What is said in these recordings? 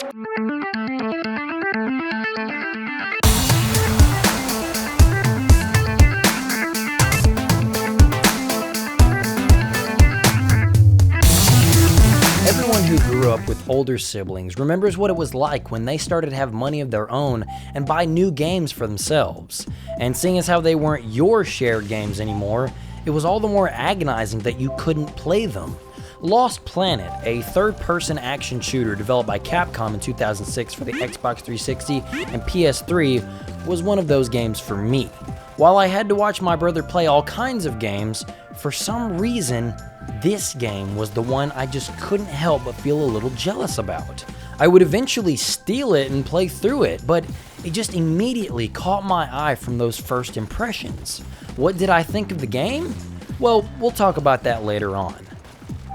Everyone who grew up with older siblings remembers what it was like when they started to have money of their own and buy new games for themselves. And seeing as how they weren't your shared games anymore, it was all the more agonizing that you couldn't play them. Lost Planet, a third-person action shooter developed by Capcom in 2006 for the Xbox 360 and PS3, was one of those games for me. While I had to watch my brother play all kinds of games, for some reason, this game was the one I just couldn't help but feel a little jealous about. I would eventually steal it and play through it, but it just immediately caught my eye from those first impressions. What did I think of the game? Well, we'll talk about that later on.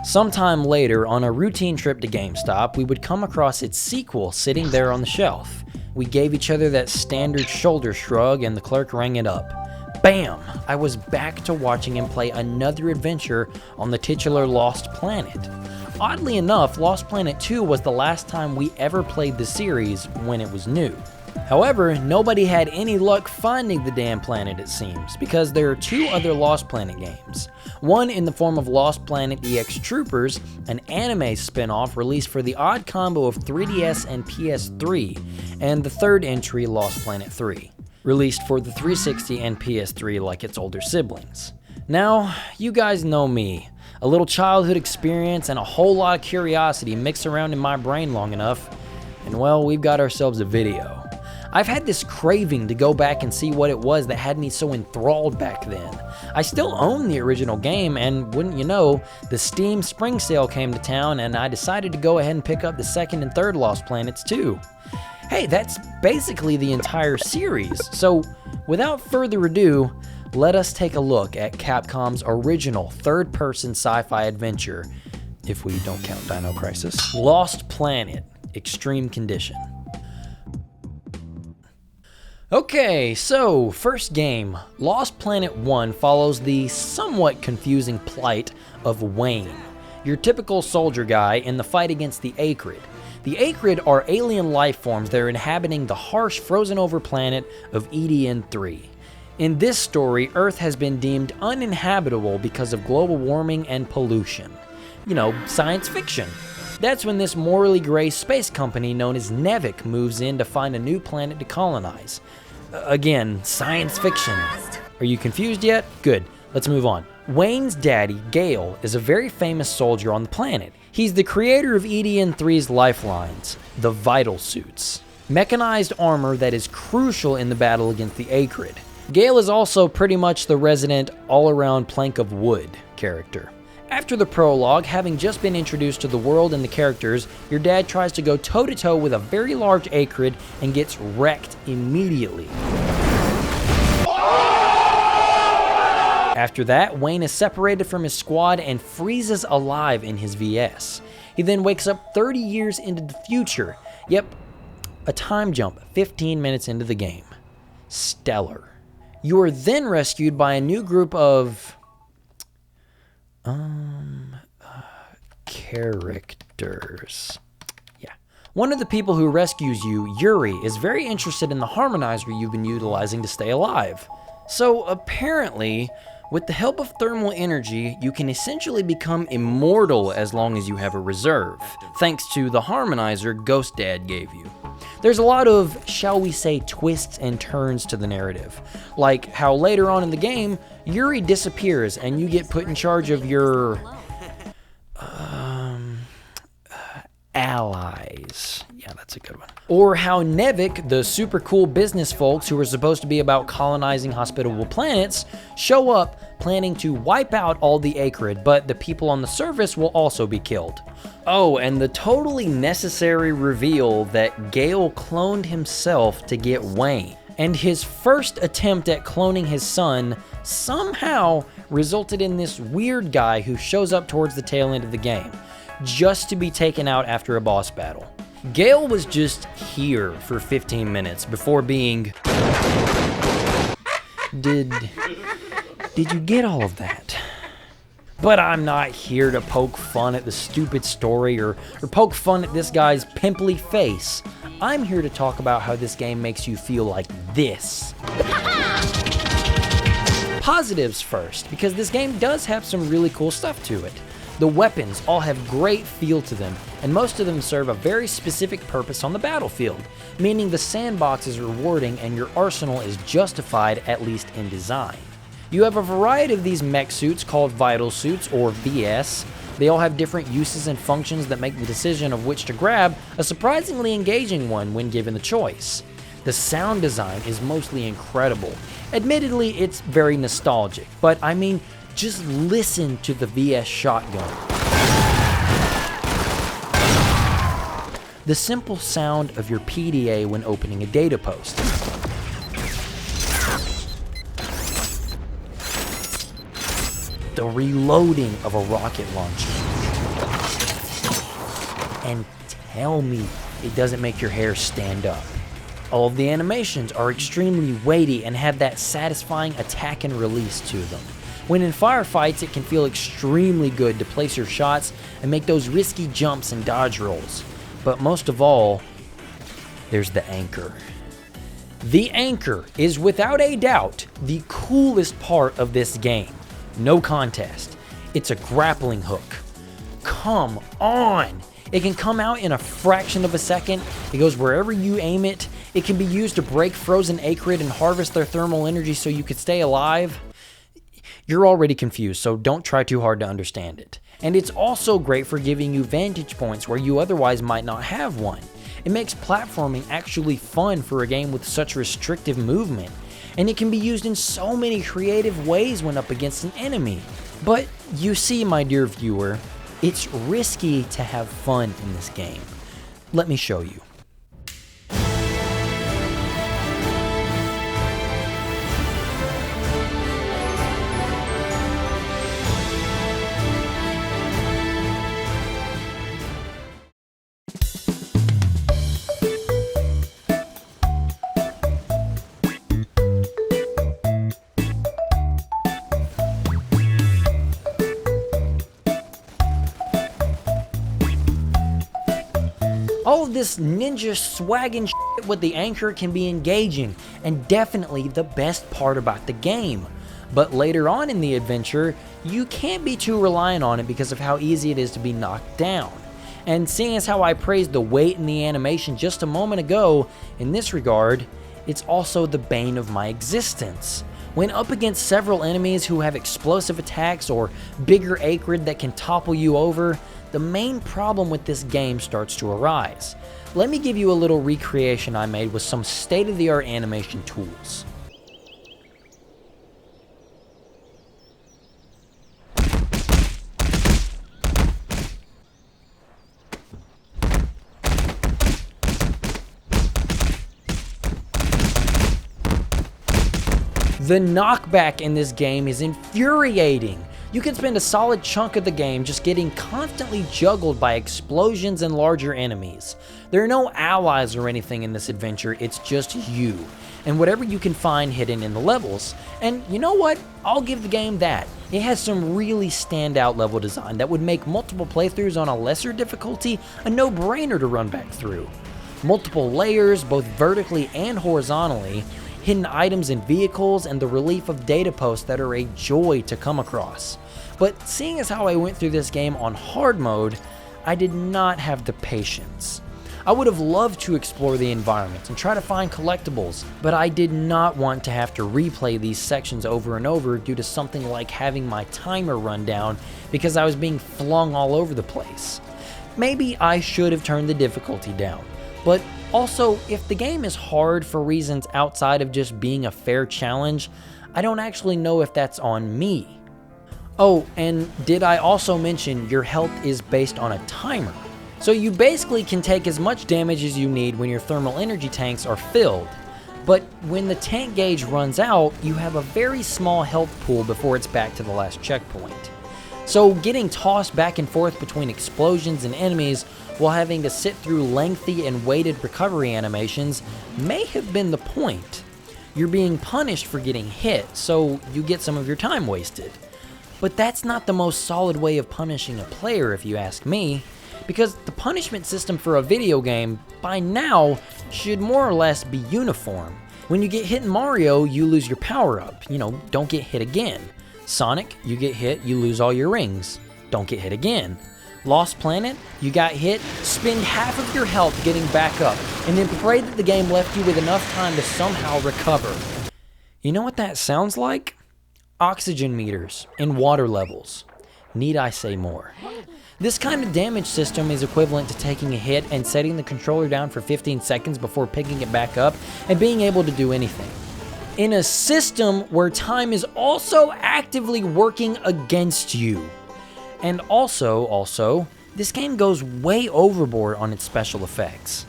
Sometime later, on a routine trip to GameStop, we would come across its sequel sitting there on the shelf. We gave each other that standard shoulder shrug and the clerk rang it up. Bam! I was back to watching him play another adventure on the titular Lost Planet. Oddly enough, Lost Planet 2 was the last time we ever played the series when it was new. However, nobody had any luck finding the damn planet, it seems, because there are two other Lost Planet games. One in the form of Lost Planet EX Troopers, an anime spin-off released for the odd combo of 3DS and PS3, and the third entry, Lost Planet 3, released for the 360 and PS3 like its older siblings. Now, you guys know me. A little childhood experience and a whole lot of curiosity mixed around in my brain long enough, and well, we've got ourselves a video. I've had this craving to go back and see what it was that had me so enthralled back then. I still own the original game, and wouldn't you know, the Steam Spring Sale came to town and I decided to go ahead and pick up the second and third Lost Planets too. Hey, that's basically the entire series, so without further ado, let us take a look at Capcom's original third-person sci-fi adventure, if we don't count Dino Crisis, Lost Planet: Extreme Condition. Okay, so first game, Lost Planet 1 follows the somewhat confusing plight of Wayne, your typical soldier guy in the fight against the Acrid. The Acrid are alien life forms that are inhabiting the harsh, frozen-over planet of EDN-3. In this story, Earth has been deemed uninhabitable because of global warming and pollution. You know, science fiction. That's when this morally gray space company known as Nevik moves in to find a new planet to colonize. Again, science fiction. Are you confused yet? Good, let's move on. Wayne's daddy, Gale, is a very famous soldier on the planet. He's the creator of EDN-3's lifelines, the vital suits, mechanized armor that is crucial in the battle against the Acrid. Gale is also pretty much the resident all-around plank of wood character. After the prologue, having just been introduced to the world and the characters, your dad tries to go toe-to-toe with a very large Acrid and gets wrecked immediately. After that, Wayne is separated from his squad and freezes alive in his VS. He then wakes up 30 years into the future. Yep, a time jump 15 minutes into the game. Stellar. You are then rescued by a new group of characters. Yeah. One of the people who rescues you, Yuri, is very interested in the harmonizer you've been utilizing to stay alive. So apparently, with the help of thermal energy, you can essentially become immortal as long as you have a reserve, thanks to the harmonizer Ghost Dad gave you. There's a lot of, shall we say, twists and turns to the narrative, like how later on in the game, Yuri disappears and you get put in charge of your allies. Yeah, that's a good one. Or how Nevik, the super cool business folks who are supposed to be about colonizing hospitable planets, show up planning to wipe out all the Acrid, but the people on the surface will also be killed. Oh, and the totally necessary reveal that Gale cloned himself to get Wayne, and his first attempt at cloning his son somehow resulted in this weird guy who shows up towards the tail end of the game, just to be taken out after a boss battle. Gale was just here for 15 minutes before being... Did you get all of that? But I'm not here to poke fun at the stupid story or poke fun at this guy's pimply face. I'm here to talk about how this game makes you feel like this. Positives first, because this game does have some really cool stuff to it. The weapons all have great feel to them, and most of them serve a very specific purpose on the battlefield, meaning the sandbox is rewarding and your arsenal is justified, at least in design. You have a variety of these mech suits called Vital Suits, or VS. They all have different uses and functions that make the decision of which to grab a surprisingly engaging one when given the choice. The sound design is mostly incredible. Admittedly, it's very nostalgic, but I mean, just listen to the VS shotgun. The simple sound of your PDA when opening a data post. The reloading of a rocket launcher. And tell me it doesn't make your hair stand up. All of the animations are extremely weighty and have that satisfying attack and release to them. When in firefights, it can feel extremely good to place your shots and make those risky jumps and dodge rolls. But most of all, there's the anchor. The anchor is without a doubt the coolest part of this game. No contest. It's a grappling hook. Come on! It can come out in a fraction of a second. It goes wherever you aim it. It can be used to break frozen acrid and harvest their thermal energy so you can stay alive. You're already confused, so don't try too hard to understand it. And it's also great for giving you vantage points where you otherwise might not have one. It makes platforming actually fun for a game with such restrictive movement. And it can be used in so many creative ways when up against an enemy. But you see, my dear viewer, it's risky to have fun in this game. Let me show you. All of this ninja swaggin' shit with the anchor can be engaging and definitely the best part about the game. But later on in the adventure, you can't be too reliant on it because of how easy it is to be knocked down. And seeing as how I praised the weight and the animation just a moment ago, in this regard, it's also the bane of my existence. When up against several enemies who have explosive attacks or bigger acrid that can topple you over, the main problem with this game starts to arise. Let me give you a little recreation I made with some state-of-the-art animation tools. The knockback in this game is infuriating. You can spend a solid chunk of the game just getting constantly juggled by explosions and larger enemies. There are no allies or anything in this adventure, it's just you, and whatever you can find hidden in the levels. And you know what? I'll give the game that. It has some really standout level design that would make multiple playthroughs on a lesser difficulty a no-brainer to run back through. Multiple layers, both vertically and horizontally, hidden items in vehicles, and the relief of data posts that are a joy to come across. But seeing as how I went through this game on hard mode, I did not have the patience. I would have loved to explore the environment and try to find collectibles, but I did not want to have to replay these sections over and over due to something like having my timer run down because I was being flung all over the place. Maybe I should have turned the difficulty down, but also, if the game is hard for reasons outside of just being a fair challenge, I don't actually know if that's on me. Oh, and did I also mention your health is based on a timer? So you basically can take as much damage as you need when your thermal energy tanks are filled. But when the tank gauge runs out, you have a very small health pool before it's back to the last checkpoint. So getting tossed back and forth between explosions and enemies while having to sit through lengthy and weighted recovery animations may have been the point. You're being punished for getting hit, so you get some of your time wasted. But that's not the most solid way of punishing a player if you ask me, because the punishment system for a video game, by now, should more or less be uniform. When you get hit in Mario, you lose your power-up, don't get hit again. Sonic, you get hit, you lose all your rings, don't get hit again. Lost Planet, you got hit, spend half of your health getting back up, and then pray that the game left you with enough time to somehow recover. You know what that sounds like? Oxygen meters and water levels. Need I say more? This kind of damage system is equivalent to taking a hit and setting the controller down for 15 seconds before picking it back up and being able to do anything. In a system where time is also actively working against you. And also, this game goes way overboard on its special effects.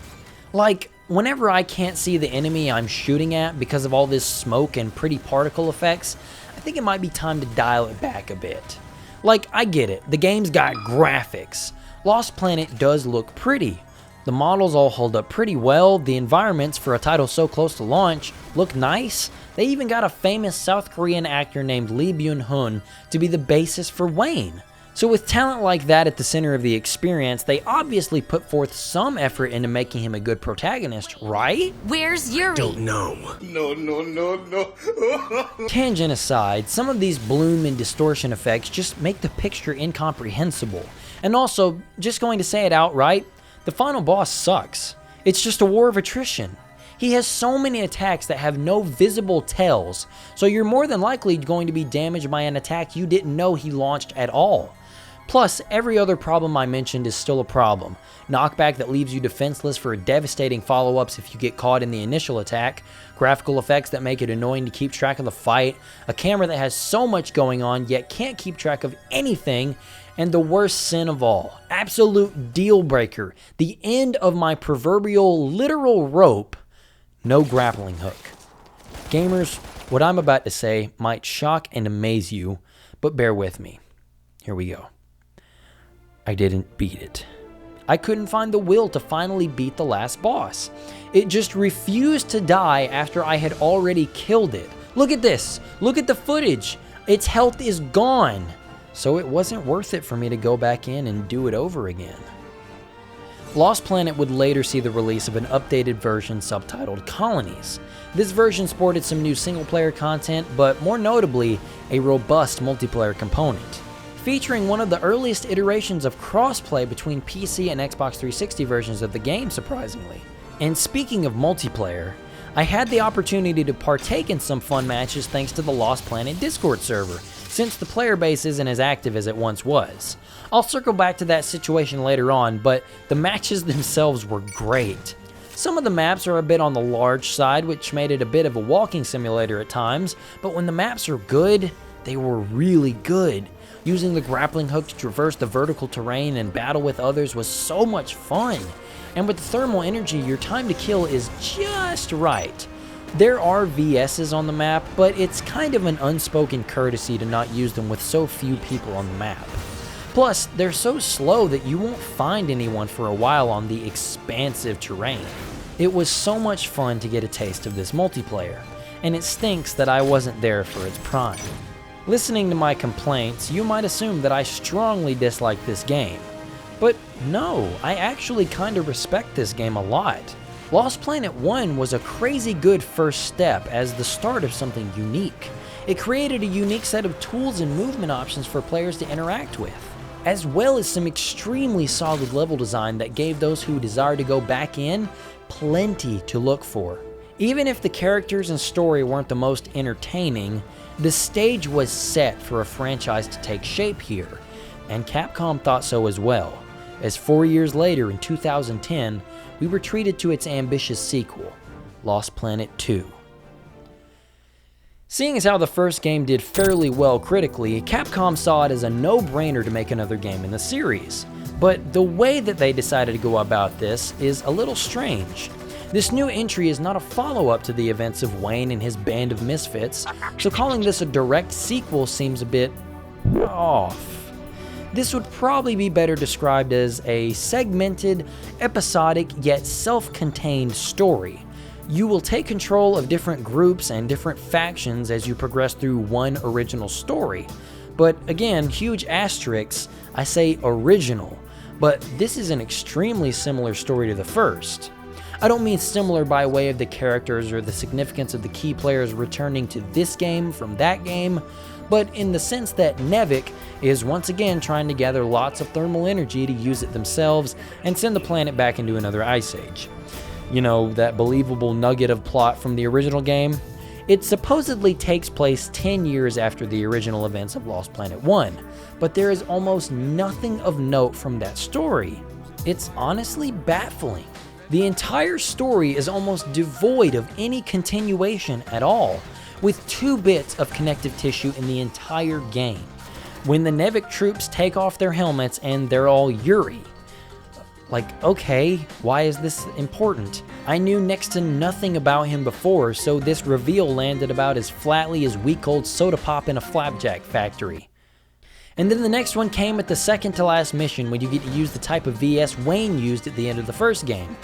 Like, whenever I can't see the enemy I'm shooting at because of all this smoke and pretty particle effects, I think it might be time to dial it back a bit. Like, I get it, the game's got graphics. Lost Planet does look pretty. The models all hold up pretty well, the environments for a title so close to launch look nice. They even got a famous South Korean actor named Lee Byung-hun to be the basis for Wayne. So with talent like that at the center of the experience, they obviously put forth some effort into making him a good protagonist, right? Where's Yuri? Don't know. No. Tangent aside, some of these bloom and distortion effects just make the picture incomprehensible. And also, just going to say it outright, the final boss sucks. It's just a war of attrition. He has so many attacks that have no visible tells, so you're more than likely going to be damaged by an attack you didn't know he launched at all. Plus, every other problem I mentioned is still a problem. Knockback that leaves you defenseless for devastating follow-ups if you get caught in the initial attack, graphical effects that make it annoying to keep track of the fight, a camera that has so much going on yet can't keep track of anything, and the worst sin of all, absolute deal breaker, the end of my proverbial literal rope, no grappling hook. Gamers, what I'm about to say might shock and amaze you, but bear with me. Here we go. I didn't beat it. I couldn't find the will to finally beat the last boss. It just refused to die after I had already killed it. Look at this. Look at the footage. Its health is gone. So it wasn't worth it for me to go back in and do it over again. Lost Planet would later see the release of an updated version subtitled Colonies. This version sported some new single-player content, but more notably, a robust multiplayer component, featuring one of the earliest iterations of crossplay between PC and Xbox 360 versions of the game, surprisingly. And speaking of multiplayer, I had the opportunity to partake in some fun matches thanks to the Lost Planet Discord server, since the player base isn't as active as it once was. I'll circle back to that situation later on, but the matches themselves were great. Some of the maps are a bit on the large side, which made it a bit of a walking simulator at times, but when the maps are good, they were really good. Using the grappling hook to traverse the vertical terrain and battle with others was so much fun. And with the thermal energy, your time to kill is just right. There are VSs on the map, but it's kind of an unspoken courtesy to not use them with so few people on the map. Plus, they're so slow that you won't find anyone for a while on the expansive terrain. It was so much fun to get a taste of this multiplayer, and it stinks that I wasn't there for its prime. Listening to my complaints, you might assume that I strongly dislike this game. But no, I actually kinda respect this game a lot. Lost Planet 1 was a crazy good first step as the start of something unique. It created a unique set of tools and movement options for players to interact with, as well as some extremely solid level design that gave those who desire to go back in plenty to look for. Even if the characters and story weren't the most entertaining, the stage was set for a franchise to take shape here, and Capcom thought so as well, as 4 years later in 2010, we were treated to its ambitious sequel, Lost Planet 2. Seeing as how the first game did fairly well critically, Capcom saw it as a no-brainer to make another game in the series. But the way that they decided to go about this is a little strange. This new entry is not a follow-up to the events of Wayne and his band of misfits, so calling this a direct sequel seems a bit off. This would probably be better described as a segmented, episodic, yet self-contained story. You will take control of different groups and different factions as you progress through one original story, But again, huge asterisks, I say original, but this is an extremely similar story to the first. I don't mean similar by way of the characters or the significance of the key players returning to this game from that game, but in the sense that Nevik is once again trying to gather lots of thermal energy to use it themselves and send the planet back into another ice age. You know, that believable nugget of plot from the original game? It supposedly takes place 10 years after the original events of Lost Planet 1, but there is almost nothing of note from that story. It's honestly baffling. The entire story is almost devoid of any continuation at all, with 2 bits of connective tissue in the entire game. When the Nevik troops take off their helmets and they're all Yuri. Like, okay, why is this important? I knew next to nothing about him before, so this reveal landed about as flatly as week-old soda pop in a flapjack factory. And then the next one came at the second to last mission when you get to use the type of VS Wayne used at the end of the first game.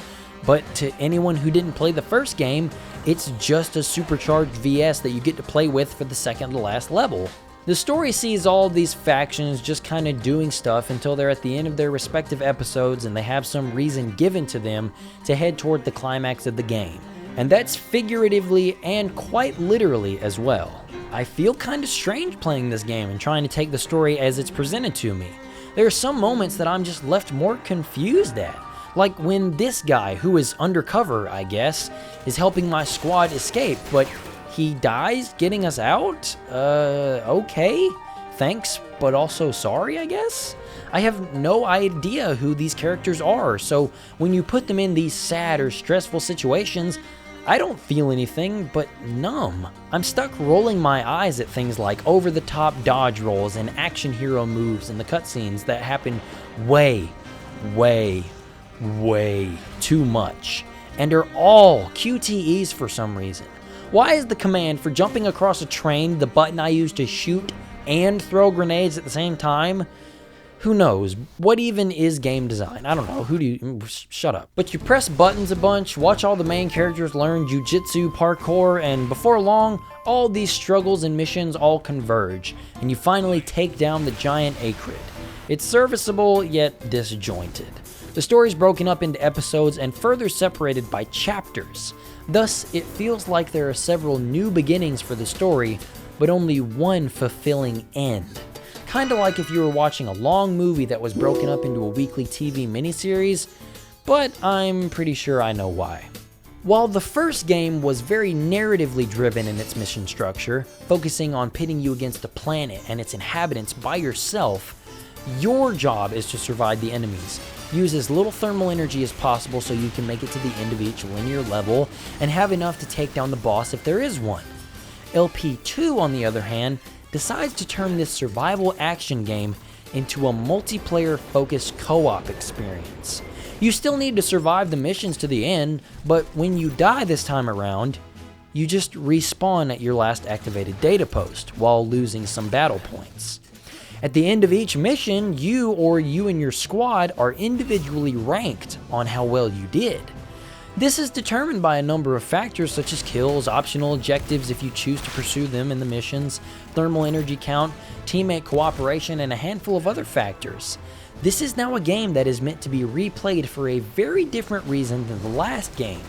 But to anyone who didn't play the first game, it's just a supercharged VS that you get to play with for the second to last level. The story sees all of these factions just kind of doing stuff until they're at the end of their respective episodes and they have some reason given to them to head toward the climax of the game. And that's figuratively and quite literally as well. I feel kind of strange playing this game and trying to take the story as it's presented to me. There are some moments that I'm just left more confused at. Like when this guy, who is undercover, I guess, is helping my squad escape, but he dies getting us out? Okay. Thanks, but also sorry, I guess? I have no idea who these characters are, so when you put them in these sad or stressful situations, I don't feel anything but numb. I'm stuck rolling my eyes at things like over-the-top dodge rolls and action hero moves in the cutscenes that happen way too much, and are all QTEs for some reason. Why is the command for jumping across a train the button I use to shoot and throw grenades at the same time? Who knows? What even is game design? I don't know. Shut up. But you press buttons a bunch, watch all the main characters learn jujitsu, parkour, and before long, all these struggles and missions all converge, and you finally take down the giant Acrid. It's serviceable, yet disjointed. The story is broken up into episodes and further separated by chapters. Thus, it feels like there are several new beginnings for the story, but only one fulfilling end. Kinda like if you were watching a long movie that was broken up into a weekly TV miniseries, but I'm pretty sure I know why. While the first game was very narratively driven in its mission structure, focusing on pitting you against the planet and its inhabitants by yourself, your job is to survive the enemies. Use as little thermal energy as possible so you can make it to the end of each linear level and have enough to take down the boss if there is one. LP2, on the other hand, decides to turn this survival action game into a multiplayer-focused co-op experience. You still need to survive the missions to the end, but when you die this time around, you just respawn at your last activated data post while losing some battle points. At the end of each mission, you and your squad are individually ranked on how well you did. This is determined by a number of factors such as kills, optional objectives if you choose to pursue them in the missions, thermal energy count, teammate cooperation, and a handful of other factors. This is now a game that is meant to be replayed for a very different reason than the last game.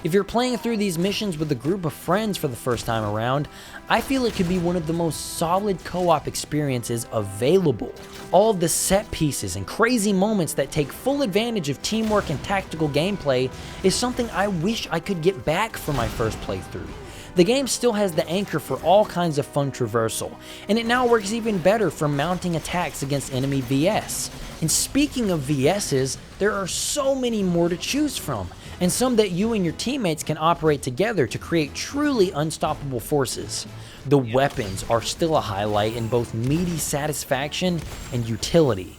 If you're playing through these missions with a group of friends for the first time around, I feel it could be one of the most solid co-op experiences available. All of the set pieces and crazy moments that take full advantage of teamwork and tactical gameplay is something I wish I could get back for my first playthrough. The game still has the anchor for all kinds of fun traversal, and it now works even better for mounting attacks against enemy VS. And speaking of VSs, there are so many more to choose from, and some that you and your teammates can operate together to create truly unstoppable forces. The weapons are still a highlight in both meaty satisfaction and utility,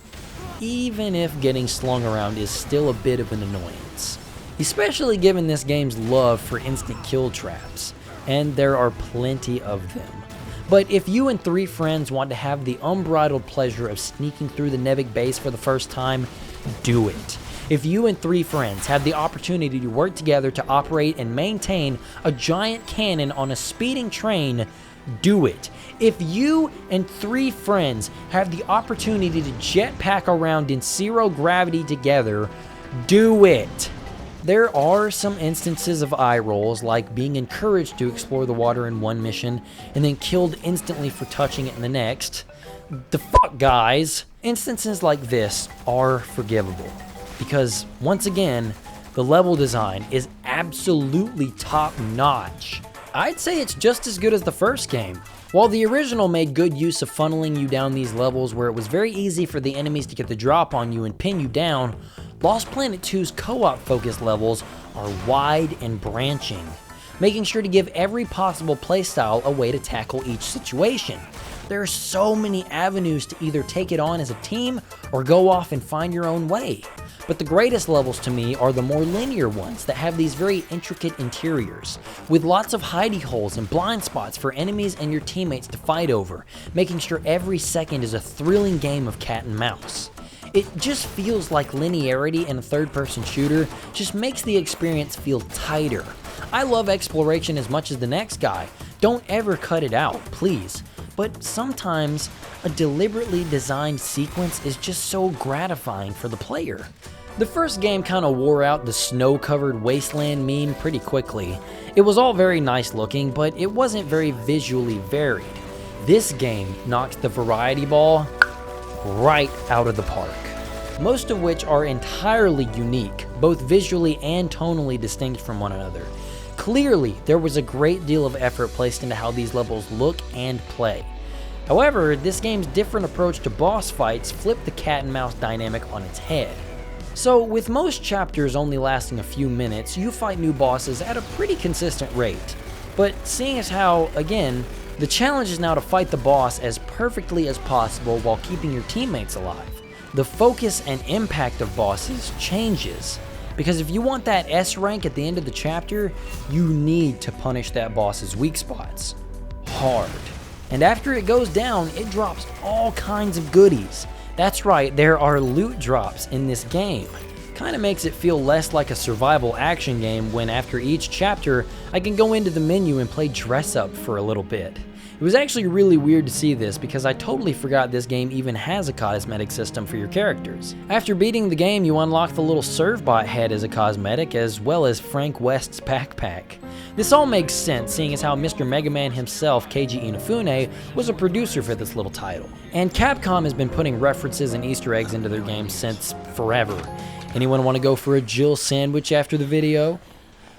even if getting slung around is still a bit of an annoyance. Especially given this game's love for instant kill traps, and there are plenty of them. But if you and 3 friends want to have the unbridled pleasure of sneaking through the Nevik base for the first time, do it. If you and 3 friends have the opportunity to work together to operate and maintain a giant cannon on a speeding train, do it. If you and 3 friends have the opportunity to jetpack around in 0 gravity together, do it. There are some instances of eye rolls, like being encouraged to explore the water in one mission and then killed instantly for touching it in the next. The fuck, guys? Instances like this are forgivable because, once again, the level design is absolutely top-notch. I'd say it's just as good as the first game. While the original made good use of funneling you down these levels where it was very easy for the enemies to get the drop on you and pin you down, Lost Planet 2's co-op focused levels are wide and branching, making sure to give every possible playstyle a way to tackle each situation. There are so many avenues to either take it on as a team or go off and find your own way. But the greatest levels to me are the more linear ones that have these very intricate interiors, with lots of hidey holes and blind spots for enemies and your teammates to fight over, making sure every second is a thrilling game of cat and mouse. It just feels like linearity in a third-person shooter just makes the experience feel tighter. I love exploration as much as the next guy. Don't ever cut it out, please. But sometimes a deliberately designed sequence is just so gratifying for the player. The first game kind of wore out the snow-covered wasteland meme pretty quickly. It was all very nice looking, but it wasn't very visually varied. This game knocked the variety ball right out of the park, most of which are entirely unique, both visually and tonally distinct from one another. Clearly, there was a great deal of effort placed into how these levels look and play. However, this game's different approach to boss fights flipped the cat and mouse dynamic on its head. So, with most chapters only lasting a few minutes, you fight new bosses at a pretty consistent rate. But seeing as how, again, the challenge is now to fight the boss as perfectly as possible while keeping your teammates alive, the focus and impact of bosses changes. Because if you want that S rank at the end of the chapter, you need to punish that boss's weak spots hard. And after it goes down, it drops all kinds of goodies. That's right, there are loot drops in this game. Kinda makes it feel less like a survival action game when after each chapter, I can go into the menu and play dress up for a little bit. It was actually really weird to see this because I totally forgot this game even has a cosmetic system for your characters. After beating the game, you unlock the little Servbot head as a cosmetic, as well as Frank West's backpack. This all makes sense, seeing as how Mr. Mega Man himself, Keiji Inafune, was a producer for this little title. And Capcom has been putting references and Easter eggs into their games since forever. Anyone want to go for a Jill sandwich after the video?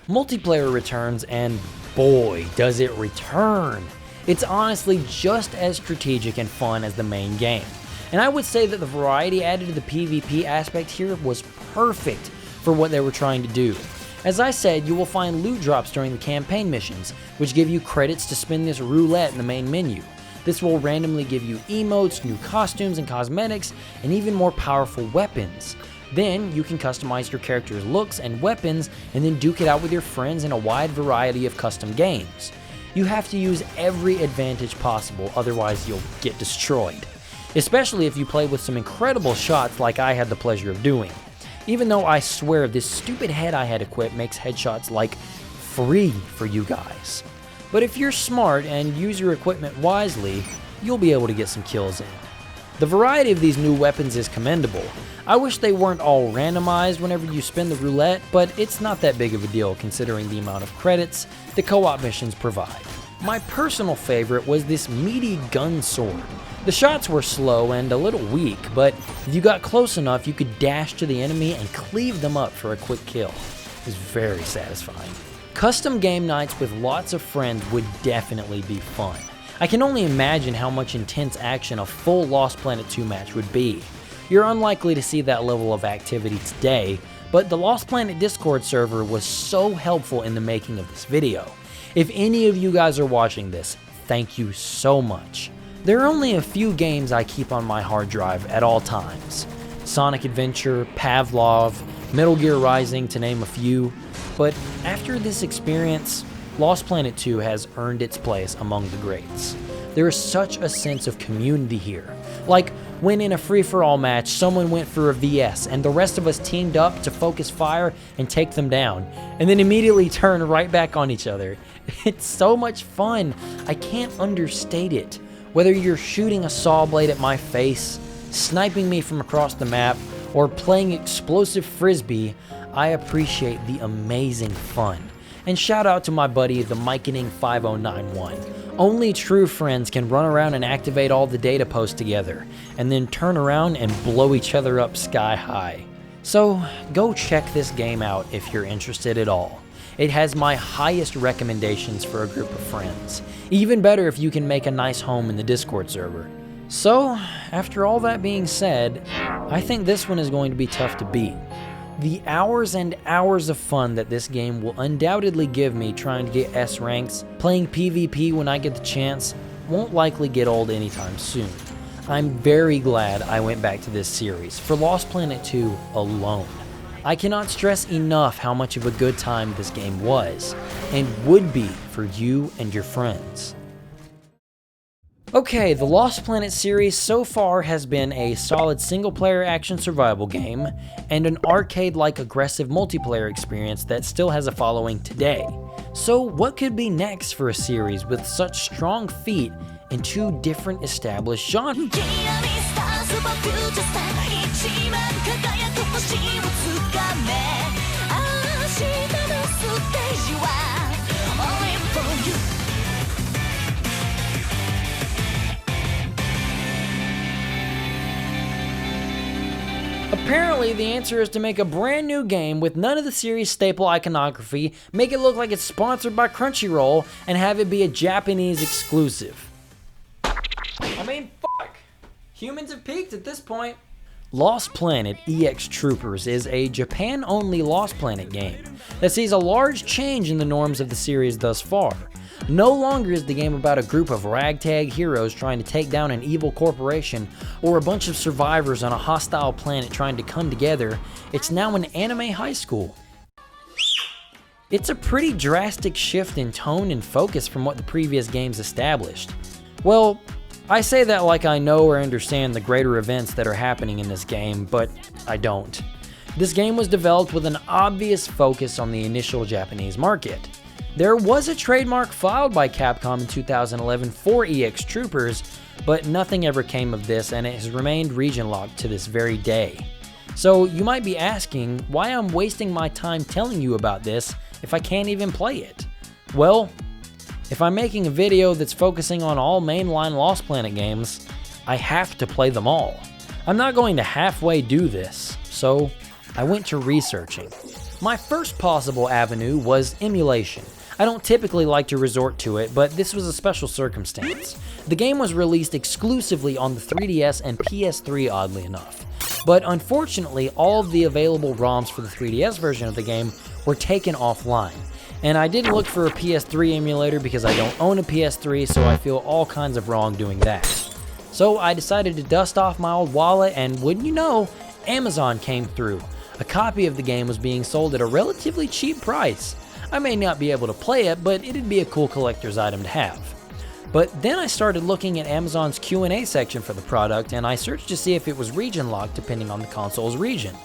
Multiplayer returns, and boy, does it return! It's honestly just as strategic and fun as the main game. And I would say that the variety added to the PvP aspect here was perfect for what they were trying to do. As I said, you will find loot drops during the campaign missions, which give you credits to spin this roulette in the main menu. This will randomly give you emotes, new costumes and cosmetics, and even more powerful weapons. Then you can customize your character's looks and weapons and then duke it out with your friends in a wide variety of custom games. You have to use every advantage possible, otherwise you'll get destroyed. Especially if you play with some incredible shots like I had the pleasure of doing. Even though I swear this stupid head I had equipped makes headshots like free for you guys. But if you're smart and use your equipment wisely, you'll be able to get some kills in. The variety of these new weapons is commendable. I wish they weren't all randomized whenever you spin the roulette, but it's not that big of a deal considering the amount of credits the co-op missions provide. My personal favorite was this meaty gun sword. The shots were slow and a little weak, but if you got close enough, you could dash to the enemy and cleave them up for a quick kill. It was very satisfying. Custom game nights with lots of friends would definitely be fun. I can only imagine how much intense action a full Lost Planet 2 match would be. You're unlikely to see that level of activity today, but the Lost Planet Discord server was so helpful in the making of this video. If any of you guys are watching this, thank you so much. There are only a few games I keep on my hard drive at all times. Sonic Adventure, Pavlov, Metal Gear Rising to name a few, but after this experience, Lost Planet 2 has earned its place among the greats. There is such a sense of community here. Like, when in a free-for-all match, someone went for a VS and the rest of us teamed up to focus fire and take them down, and then immediately turn right back on each other. It's so much fun. I can't understate it. Whether you're shooting a saw blade at my face, sniping me from across the map, or playing explosive frisbee, I appreciate the amazing fun. And shout out to my buddy, the Mikening 5091. Only true friends can run around and activate all the data posts together, and then turn around and blow each other up sky high. So go check this game out if you're interested at all. It has my highest recommendations for a group of friends. Even better if you can make a nice home in the Discord server. So, after all that being said, I think this one is going to be tough to beat. The hours and hours of fun that this game will undoubtedly give me trying to get S ranks, playing PvP when I get the chance, won't likely get old anytime soon. I'm very glad I went back to this series for Lost Planet 2 alone. I cannot stress enough how much of a good time this game was, and would be for you and your friends. Okay, the Lost Planet series so far has been a solid single-player action survival game, and an arcade-like aggressive multiplayer experience that still has a following today. So what could be next for a series with such strong feet in two different established genres? Apparently, the answer is to make a brand new game with none of the series' staple iconography, make it look like it's sponsored by Crunchyroll, and have it be a Japanese exclusive. I mean, fuck. Humans have peaked at this point. Lost Planet EX Troopers is a Japan-only Lost Planet game that sees a large change in the norms of the series thus far. No longer is the game about a group of ragtag heroes trying to take down an evil corporation, or a bunch of survivors on a hostile planet trying to come together. It's now an anime high school. It's a pretty drastic shift in tone and focus from what the previous games established. Well, I say that like I know or understand the greater events that are happening in this game, but I don't. This game was developed with an obvious focus on the initial Japanese market. There was a trademark filed by Capcom in 2011 for EX Troopers, but nothing ever came of this, and it has remained region locked to this very day. So you might be asking why I'm wasting my time telling you about this if I can't even play it. Well, if I'm making a video that's focusing on all mainline Lost Planet games, I have to play them all. I'm not going to halfway do this, so I went to researching. My first possible avenue was emulation. I don't typically like to resort to it, but this was a special circumstance. The game was released exclusively on the 3DS and PS3, oddly enough. But unfortunately, all of the available ROMs for the 3DS version of the game were taken offline. And I didn't look for a PS3 emulator because I don't own a PS3, so I feel all kinds of wrong doing that. So I decided to dust off my old wallet, and wouldn't you know, Amazon came through. A copy of the game was being sold at a relatively cheap price. I may not be able to play it, but it'd be a cool collector's item to have. But then I started looking at Amazon's Q&A section for the product, and I searched to see if it was region locked depending on the console's region.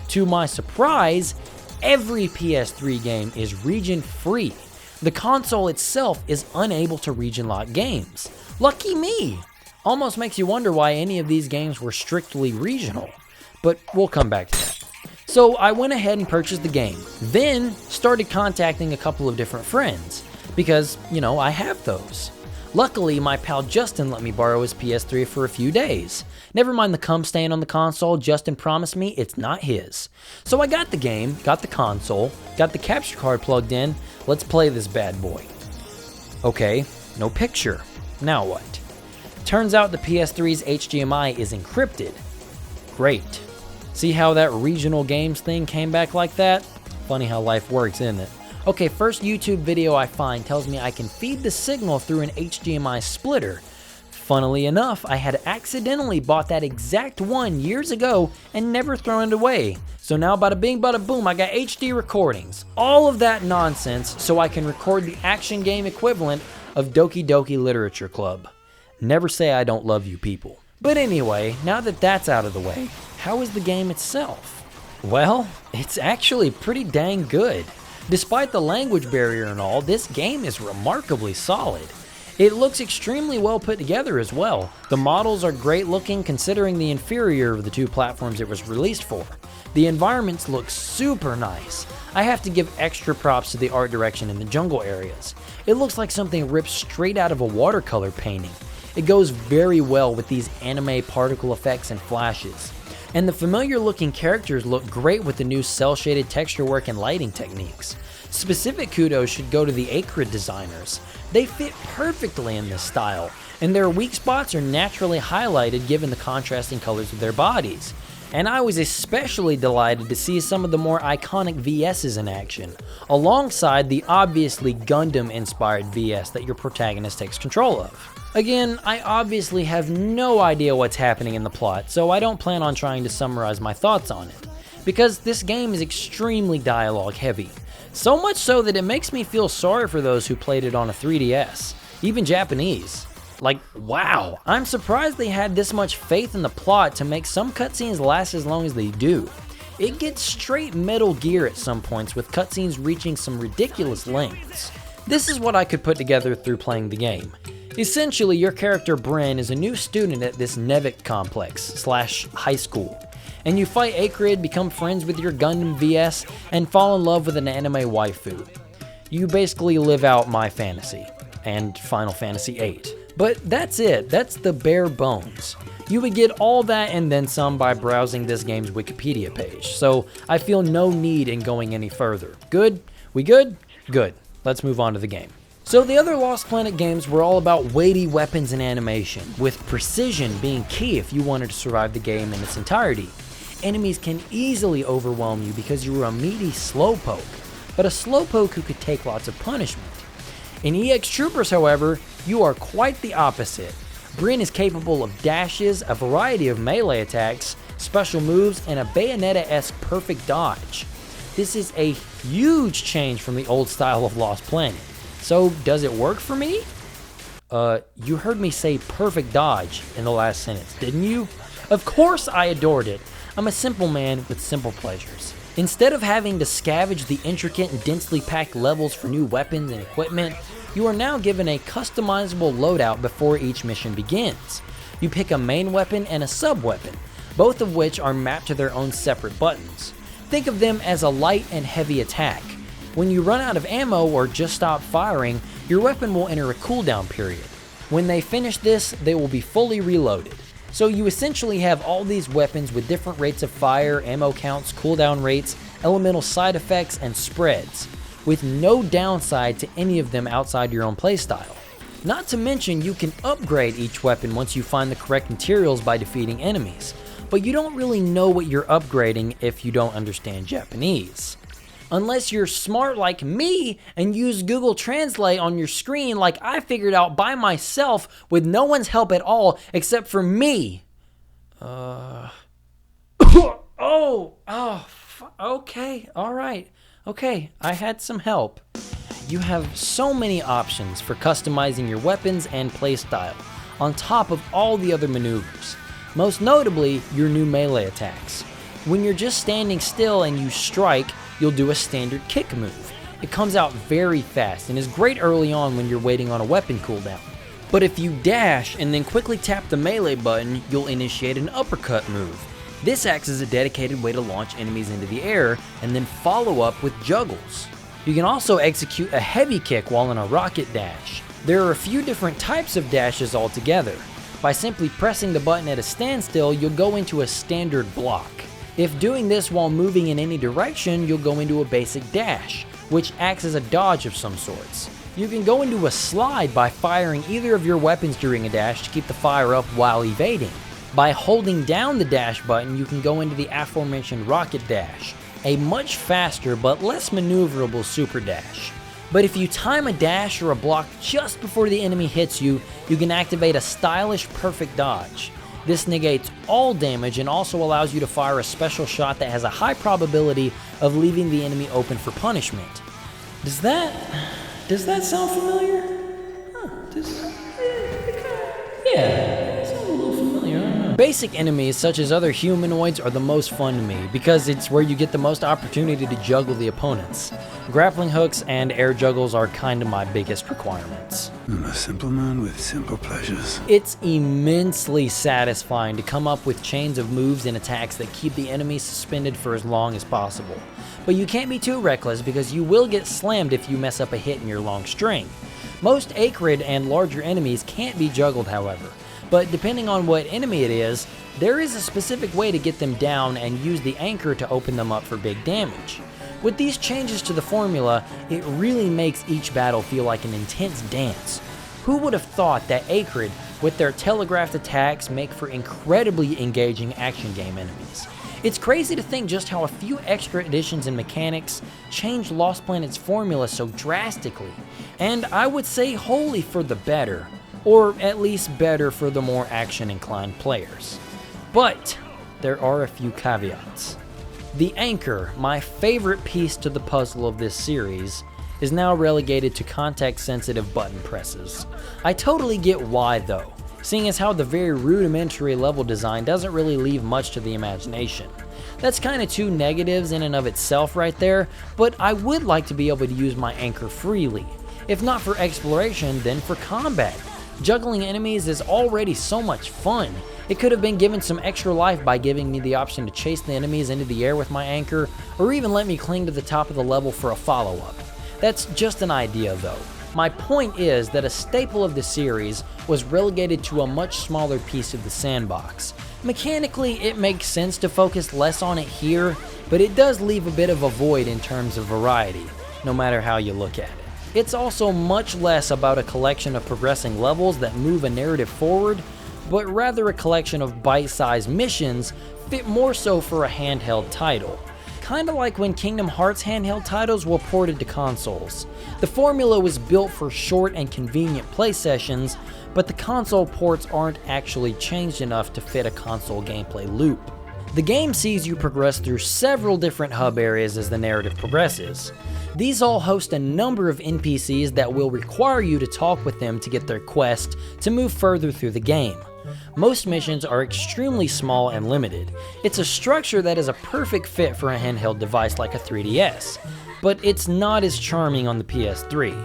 To my surprise, every PS3 game is region free. The console itself is unable to region lock games. Lucky me! Almost makes you wonder why any of these games were strictly regional. But we'll come back to that. So I went ahead and purchased the game, then started contacting a couple of different friends, because, you know, I have those. Luckily, my pal Justin let me borrow his PS3 for a few days. Never mind the cum stain on the console, Justin promised me it's not his. So I got the game, got the console, got the capture card plugged in, let's play this bad boy. Okay, no picture. Now what? Turns out the PS3's HDMI is encrypted. Great. See how that regional games thing came back like that? Funny how life works, isn't it? Okay, first YouTube video I find tells me I can feed the signal through an HDMI splitter. Funnily enough, I had accidentally bought that exact one years ago and never thrown it away. So now bada bing bada boom, I got HD recordings. All of that nonsense so I can record the action game equivalent of Doki Doki Literature Club. Never say I don't love you people. But anyway, now that that's out of the way, how is the game itself? Well, it's actually pretty dang good. Despite the language barrier and all, this game is remarkably solid. It looks extremely well put together as well. The models are great looking considering the inferior of the two platforms it was released for. The environments look super nice. I have to give extra props to the art direction in the jungle areas. It looks like something ripped straight out of a watercolor painting. It goes very well with these anime particle effects and flashes. And the familiar looking characters look great with the new cel shaded texture work and lighting techniques. Specific kudos should go to the Acrid designers. They fit perfectly in this style, and their weak spots are naturally highlighted given the contrasting colors of their bodies. And I was especially delighted to see some of the more iconic VSs in action, alongside the obviously Gundam-inspired VS that your protagonist takes control of. Again, I obviously have no idea what's happening in the plot, so I don't plan on trying to summarize my thoughts on it, because this game is extremely dialogue heavy. So much so that it makes me feel sorry for those who played it on a 3DS, even Japanese. Like, wow, I'm surprised they had this much faith in the plot to make some cutscenes last as long as they do. It gets straight Metal Gear at some points, with cutscenes reaching some ridiculous lengths. This is what I could put together through playing the game. Essentially, your character Bryn is a new student at this Nevik complex / high school, and you fight Acrid, become friends with your Gundam VS, and fall in love with an anime waifu. You basically live out my fantasy, and Final Fantasy VIII. But that's it, that's the bare bones. You would get all that and then some by browsing this game's Wikipedia page, so I feel no need in going any further. Good? We good? Good. Let's move on to the game. So the other Lost Planet games were all about weighty weapons and animation, with precision being key if you wanted to survive the game in its entirety. Enemies can easily overwhelm you because you are a meaty slowpoke, but a slowpoke who could take lots of punishment. In EX Troopers, however, you are quite the opposite. Bryn is capable of dashes, a variety of melee attacks, special moves, and a Bayonetta-esque perfect dodge. This is a huge change from the old style of Lost Planet. So, does it work for me? You heard me say perfect dodge in the last sentence, didn't you? Of course I adored it. I'm a simple man with simple pleasures. Instead of having to scavenge the intricate and densely packed levels for new weapons and equipment, you are now given a customizable loadout before each mission begins. You pick a main weapon and a sub-weapon, both of which are mapped to their own separate buttons. Think of them as a light and heavy attack. When you run out of ammo or just stop firing, your weapon will enter a cooldown period. When they finish this, they will be fully reloaded. So you essentially have all these weapons with different rates of fire, ammo counts, cooldown rates, elemental side effects, and spreads, with no downside to any of them outside your own playstyle. Not to mention you can upgrade each weapon once you find the correct materials by defeating enemies, but you don't really know what you're upgrading if you don't understand Japanese. Unless you're smart like me and use Google Translate on your screen like I figured out by myself with no one's help at all except for me. Okay, alright. Okay, I had some help. You have so many options for customizing your weapons and playstyle, on top of all the other maneuvers. Most notably, your new melee attacks. When you're just standing still and you strike, you'll do a standard kick move. It comes out very fast and is great early on when you're waiting on a weapon cooldown. But if you dash and then quickly tap the melee button, you'll initiate an uppercut move. This acts as a dedicated way to launch enemies into the air and then follow up with juggles. You can also execute a heavy kick while in a rocket dash. There are a few different types of dashes altogether. By simply pressing the button at a standstill, you'll go into a standard block. If doing this while moving in any direction, you'll go into a basic dash, which acts as a dodge of some sorts. You can go into a slide by firing either of your weapons during a dash to keep the fire up while evading. By holding down the dash button, you can go into the aforementioned rocket dash, a much faster but less maneuverable super dash. But if you time a dash or a block just before the enemy hits you, you can activate a stylish perfect dodge. This negates all damage and also allows you to fire a special shot that has a high probability of leaving the enemy open for punishment. Does that sound familiar? Yeah, it sounds a little familiar. Basic enemies such as other humanoids are the most fun to me because it's where you get the most opportunity to juggle the opponents. Grappling hooks and air juggles are kinda my biggest requirements. I'm a simple man with simple pleasures. It's immensely satisfying to come up with chains of moves and attacks that keep the enemy suspended for as long as possible. But you can't be too reckless because you will get slammed if you mess up a hit in your long string. Most acrid and larger enemies can't be juggled, however, but depending on what enemy it is, there is a specific way to get them down and use the anchor to open them up for big damage. With these changes to the formula, it really makes each battle feel like an intense dance. Who would have thought that acrid, with their telegraphed attacks, make for incredibly engaging action game enemies? It's crazy to think just how a few extra additions and mechanics changed Lost Planet's formula so drastically, and I would say wholly for the better, or at least better for the more action-inclined players. But there are a few caveats. The anchor, my favorite piece to the puzzle of this series, is now relegated to context-sensitive button presses. I totally get why though, seeing as how the very rudimentary level design doesn't really leave much to the imagination. That's kinda two negatives in and of itself right there, but I would like to be able to use my anchor freely. If not for exploration, then for combat. Juggling enemies is already so much fun. It could have been given some extra life by giving me the option to chase the enemies into the air with my anchor, or even let me cling to the top of the level for a follow-up. That's just an idea though. My point is that a staple of the series was relegated to a much smaller piece of the sandbox. Mechanically, it makes sense to focus less on it here, but it does leave a bit of a void in terms of variety, no matter how you look at it. It's also much less about a collection of progressing levels that move a narrative forward, but rather a collection of bite-sized missions fit more so for a handheld title. Kinda like when Kingdom Hearts handheld titles were ported to consoles. The formula was built for short and convenient play sessions, but the console ports aren't actually changed enough to fit a console gameplay loop. The game sees you progress through several different hub areas as the narrative progresses. These all host a number of NPCs that will require you to talk with them to get their quest to move further through the game. Most missions are extremely small and limited. It's a structure that is a perfect fit for a handheld device like a 3DS, but it's not as charming on the PS3.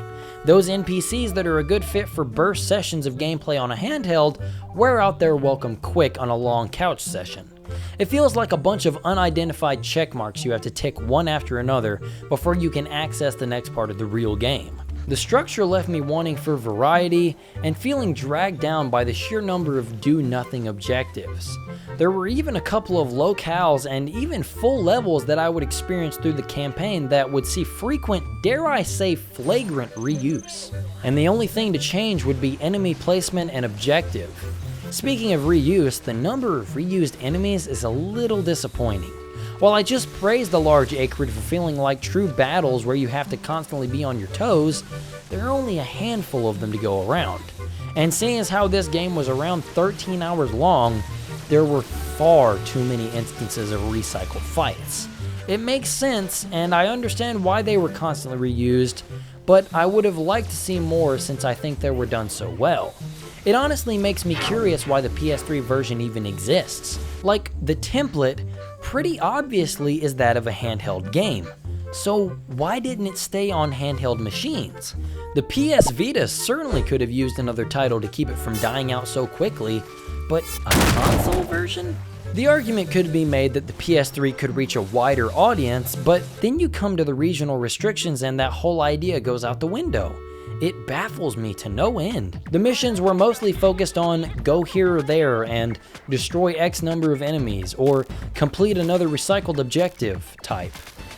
Those NPCs that are a good fit for burst sessions of gameplay on a handheld wear out their welcome quick on a long couch session. It feels like a bunch of unidentified checkmarks you have to tick one after another before you can access the next part of the real game. The structure left me wanting for variety and feeling dragged down by the sheer number of do-nothing objectives. There were even a couple of locales and even full levels that I would experience through the campaign that would see frequent, dare I say flagrant, reuse. And the only thing to change would be enemy placement and objective. Speaking of reuse, the number of reused enemies is a little disappointing. While I just praised the large acreage for feeling like true battles where you have to constantly be on your toes, there are only a handful of them to go around. And seeing as how this game was around 13 hours long, there were far too many instances of recycled fights. It makes sense, and I understand why they were constantly reused, but I would have liked to see more since I think they were done so well. It honestly makes me curious why the PS3 version even exists. Like, the template pretty obviously is that of a handheld game. So why didn't it stay on handheld machines? The PS Vita certainly could have used another title to keep it from dying out so quickly, but a console version? The argument could be made that the PS3 could reach a wider audience, but then you come to the regional restrictions and that whole idea goes out the window. It baffles me to no end. The missions were mostly focused on go here or there and destroy X number of enemies or complete another recycled objective type.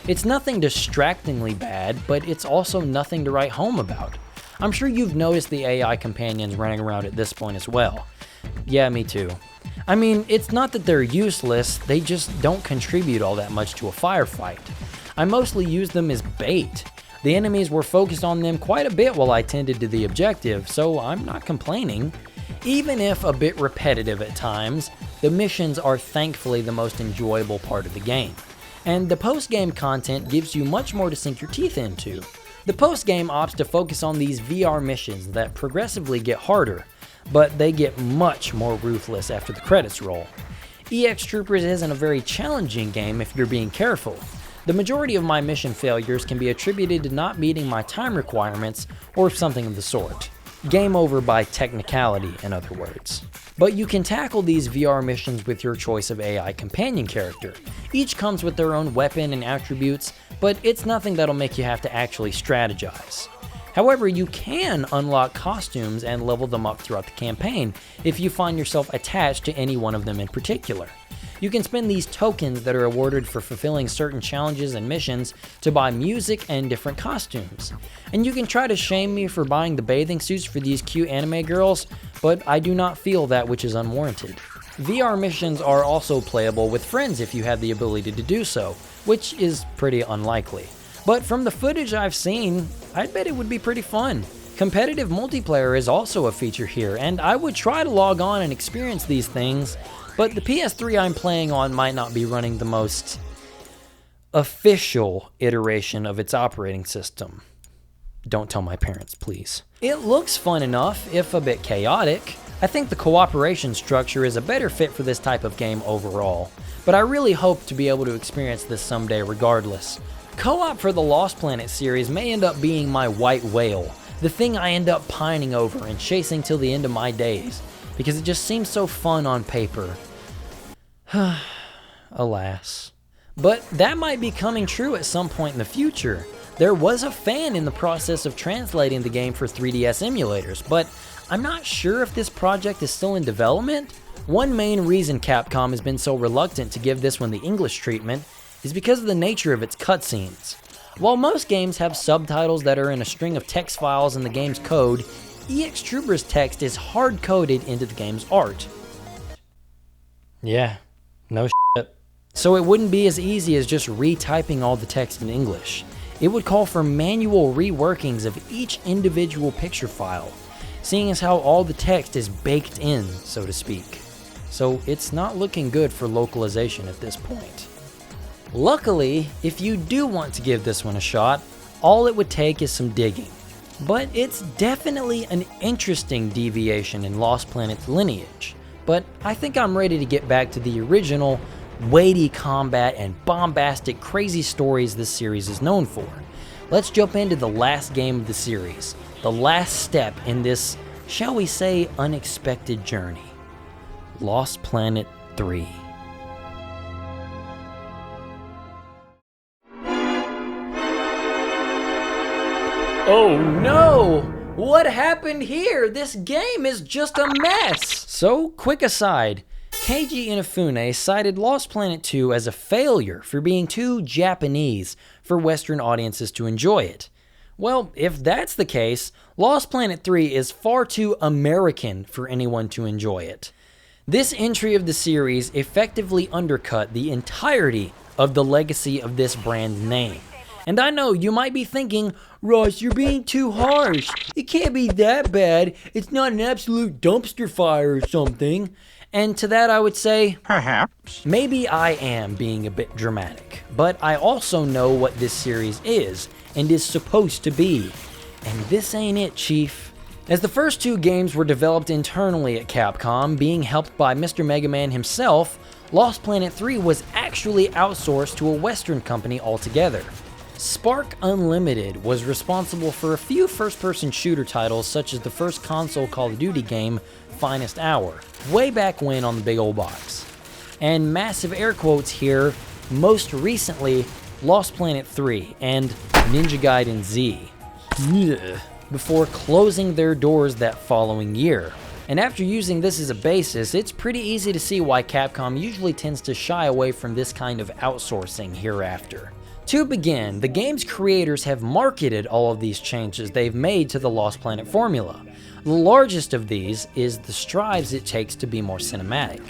It's nothing distractingly bad, but it's also nothing to write home about. I'm sure you've noticed the AI companions running around at this point as well. Yeah, me too. I mean, it's not that they're useless, they just don't contribute all that much to a firefight. I mostly use them as bait. The enemies were focused on them quite a bit while I tended to the objective, so I'm not complaining. Even if a bit repetitive at times, the missions are thankfully the most enjoyable part of the game. And the post-game content gives you much more to sink your teeth into. The post-game opts to focus on these VR missions that progressively get harder. but they get much more ruthless after the credits roll. EX Troopers isn't a very challenging game if you're being careful. The majority of my mission failures can be attributed to not meeting my time requirements or something of the sort. Game over by technicality, in other words. But you can tackle these VR missions with your choice of AI companion character. Each comes with their own weapon and attributes, but it's nothing that'll make you have to actually strategize. However, you can unlock costumes and level them up throughout the campaign if you find yourself attached to any one of them in particular. You can spend these tokens that are awarded for fulfilling certain challenges and missions to buy music and different costumes. And you can try to shame me for buying the bathing suits for these cute anime girls, but I do not feel that which is unwarranted. VR missions are also playable with friends if you have the ability to do so, which is pretty unlikely. But from the footage I've seen, I'd bet it would be pretty fun. Competitive multiplayer is also a feature here, and I would try to log on and experience these things, but the PS3 I'm playing on might not be running the most official iteration of its operating system. Don't tell my parents, please. It looks fun enough, if a bit chaotic. I think the cooperation structure is a better fit for this type of game overall, but I really hope to be able to experience this someday regardless. Co-op for the Lost Planet series may end up being my white whale, the thing I end up pining over and chasing till the end of my days, because it just seems so fun on paper. Alas. But that might be coming true at some point in the future. There was a fan in the process of translating the game for 3DS emulators, but I'm not sure if this project is still in development. One main reason Capcom has been so reluctant to give this one the English treatment is because of the nature of its cutscenes. While most games have subtitles that are in a string of text files in the game's code, EX Troopers text is hard-coded into the game's art. Yeah, no shit. So it wouldn't be as easy as just retyping all the text in English. It would call for manual reworkings of each individual picture file, seeing as how all the text is baked in, so to speak. So it's not looking good for localization at this point. Luckily, if you do want to give this one a shot, all it would take is some digging. But it's definitely an interesting deviation in Lost Planet's lineage. But I think I'm ready to get back to the original, weighty combat and bombastic crazy stories this series is known for. Let's jump into the last game of the series, the last step in this, shall we say, unexpected journey. Lost Planet 3. Oh no! What happened here? This game is just a mess! So, quick aside, Keiji Inafune cited Lost Planet 2 as a failure for being too Japanese for Western audiences to enjoy it. Well, if that's the case, Lost Planet 3 is far too American for anyone to enjoy it. This entry of the series effectively undercut the entirety of the legacy of this brand's name. And I know you might be thinking, Ross, you're being too harsh. It can't be that bad. It's not an absolute dumpster fire or something. And to that I would say, perhaps. Maybe I am being a bit dramatic, but I also know what this series is and is supposed to be. And this ain't it, Chief. As the first two games were developed internally at Capcom, being helped by Mr. Mega Man himself, Lost Planet 3 was actually outsourced to a Western company altogether. Spark Unlimited was responsible for a few first-person shooter titles such as the first console Call of Duty game, Finest Hour, way back when on the big old box. And massive air quotes here, most recently, Lost Planet 3 and Ninja Gaiden Z. Before closing their doors that following year. And after using this as a basis, it's pretty easy to see why Capcom usually tends to shy away from this kind of outsourcing hereafter. To begin, the game's creators have marketed all of these changes they've made to the Lost Planet formula. The largest of these is the strides it takes to be more cinematic,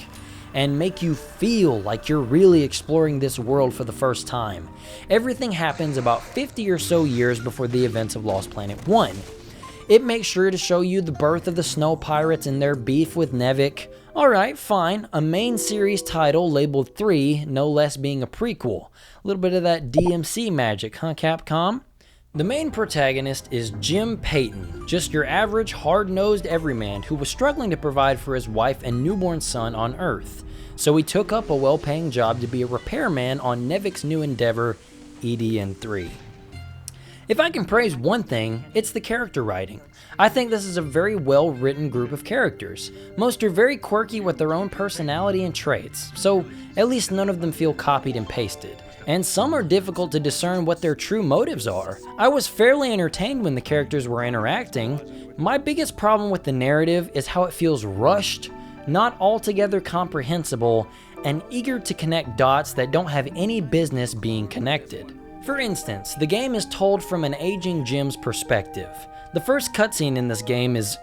and make you feel like you're really exploring this world for the first time. Everything happens about 50 or so years before the events of Lost Planet 1. It makes sure to show you the birth of the Snow Pirates and their beef with Nevik. Alright, fine, a main series title labeled 3, no less being a prequel. A little bit of that DMC magic, huh, Capcom? The main protagonist is Jim Payton, just your average hard-nosed everyman who was struggling to provide for his wife and newborn son on Earth. So he took up a well-paying job to be a repairman on Nevik's new endeavor, EDN3. If I can praise one thing, it's the character writing. I think this is a very well-written group of characters. Most are very quirky with their own personality and traits, so at least none of them feel copied and pasted. And some are difficult to discern what their true motives are. I was fairly entertained when the characters were interacting. My biggest problem with the narrative is how it feels rushed, not altogether comprehensible, and eager to connect dots that don't have any business being connected. For instance, the game is told from an aging Jim's perspective. The first cutscene in this game is...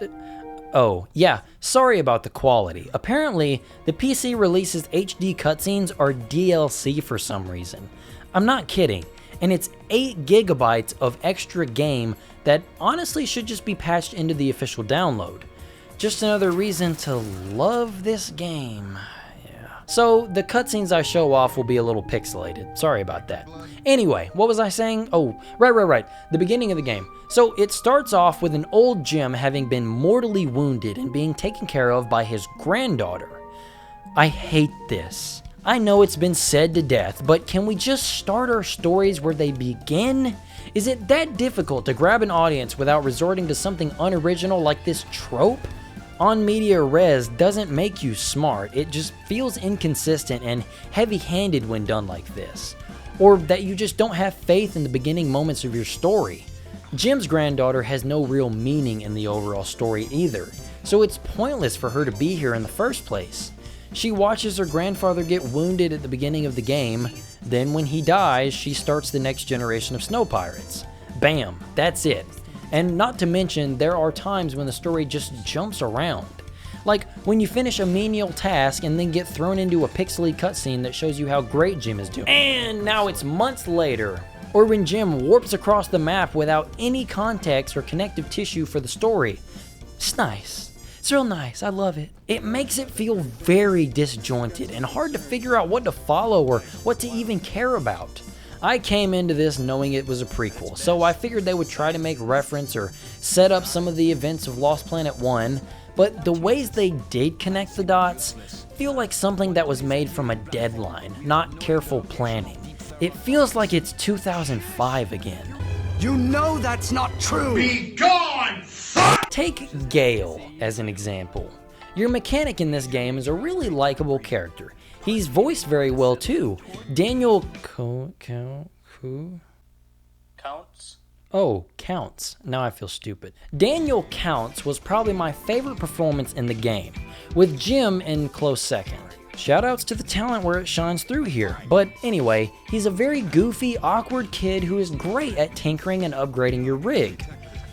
Oh, yeah, sorry about the quality. Apparently, the PC releases HD cutscenes are DLC for some reason. I'm not kidding, and it's 8 gigabytes of extra game that honestly should just be patched into the official download. Just another reason to love this game. So, the cutscenes I show off will be a little pixelated. Sorry about that. Anyway, what was I saying? Oh, right. The beginning of the game. So, it starts off with an old Jim having been mortally wounded and being taken care of by his granddaughter. I hate this. I know it's been said to death, but can we just start our stories where they begin? Is it that difficult to grab an audience without resorting to something unoriginal like this trope? On media res doesn't make you smart, it just feels inconsistent and heavy-handed when done like this. Or that you just don't have faith in the beginning moments of your story. Jim's granddaughter has no real meaning in the overall story either, so it's pointless for her to be here in the first place. She watches her grandfather get wounded at the beginning of the game, then when he dies, she starts the next generation of snow pirates. Bam, that's it. And not to mention, there are times when the story just jumps around. Like when you finish a menial task and then get thrown into a pixely cutscene that shows you how great Jim is doing. And now it's months later. Or when Jim warps across the map without any context or connective tissue for the story. It's nice. It's real nice. I love it. It makes it feel very disjointed and hard to figure out what to follow or what to even care about. I came into this knowing it was a prequel, so I figured they would try to make reference or set up some of the events of Lost Planet 1, but the ways they did connect the dots feel like something that was made from a deadline, not careful planning. It feels like it's 2005 again. You know that's not true! Be gone! Take Gale as an example. Your mechanic in this game is a really likable character. He's voiced very well too. Daniel Counts? Oh, Counts. Now I feel stupid. Daniel Counts was probably my favorite performance in the game, with Jim in close second. Shoutouts to the talent where it shines through here. But anyway, he's a very goofy, awkward kid who is great at tinkering and upgrading your rig.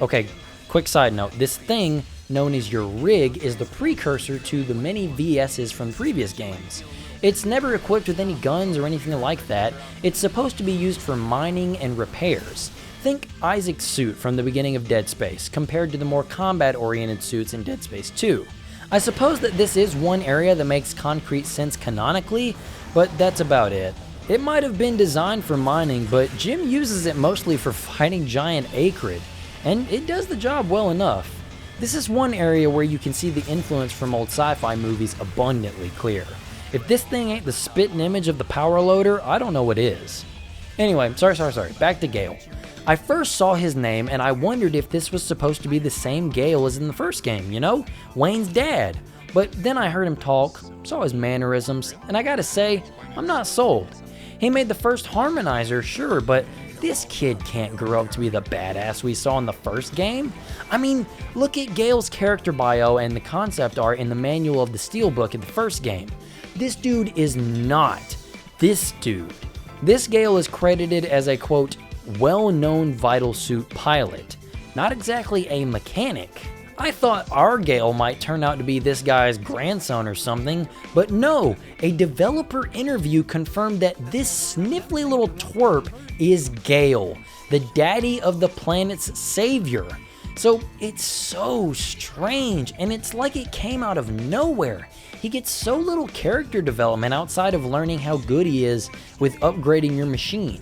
Okay, quick side note, this thing known as your rig is the precursor to the many VSs from previous games. It's never equipped with any guns or anything like that. It's supposed to be used for mining and repairs. Think Isaac's suit from the beginning of Dead Space, compared to the more combat-oriented suits in Dead Space 2. I suppose that this is one area that makes concrete sense canonically, but that's about it. It might have been designed for mining, but Jim uses it mostly for fighting giant acrid, and it does the job well enough. This is one area where you can see the influence from old sci-fi movies abundantly clear. If this thing ain't the spitting image of the power loader, I don't know what is. Anyway, sorry, back to Gale. I first saw his name and I wondered if this was supposed to be the same Gale as in the first game, you know? Wayne's dad. But then I heard him talk, saw his mannerisms, and I gotta say, I'm not sold. He made the first harmonizer, sure, but this kid can't grow up to be the badass we saw in the first game. I mean, look at Gale's character bio and the concept art in the manual of the Steelbook in the first game. This dude is not this dude. This Gale is credited as a, quote, well-known vital suit pilot, not exactly a mechanic. I thought our Gale might turn out to be this guy's grandson or something, but no, a developer interview confirmed that this sniffly little twerp is Gale, the daddy of the planet's savior. So it's so strange, and it's like it came out of nowhere. He gets so little character development outside of learning how good he is with upgrading your machine.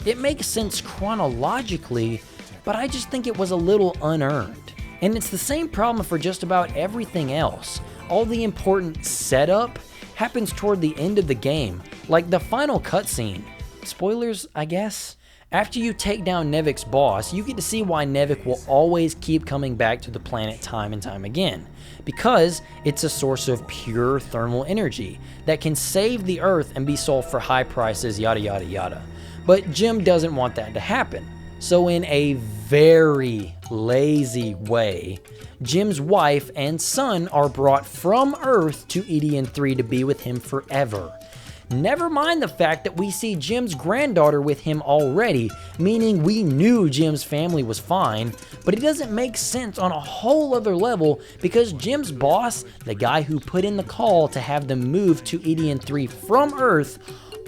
It makes sense chronologically, but I just think it was a little unearned. And it's the same problem for just about everything else. All the important setup happens toward the end of the game, like the final cutscene. Spoilers, I guess? After you take down Nevik's boss, you get to see why Nevik will always keep coming back to the planet time and time again. Because it's a source of pure thermal energy that can save the Earth and be sold for high prices, yada yada yada. But Jim doesn't want that to happen. So in a very lazy way, Jim's wife and son are brought from Earth to Edion 3 to be with him forever. Never mind the fact that we see Jim's granddaughter with him already, meaning we knew Jim's family was fine, but it doesn't make sense on a whole other level because Jim's boss, the guy who put in the call to have them move to Edion 3 from Earth,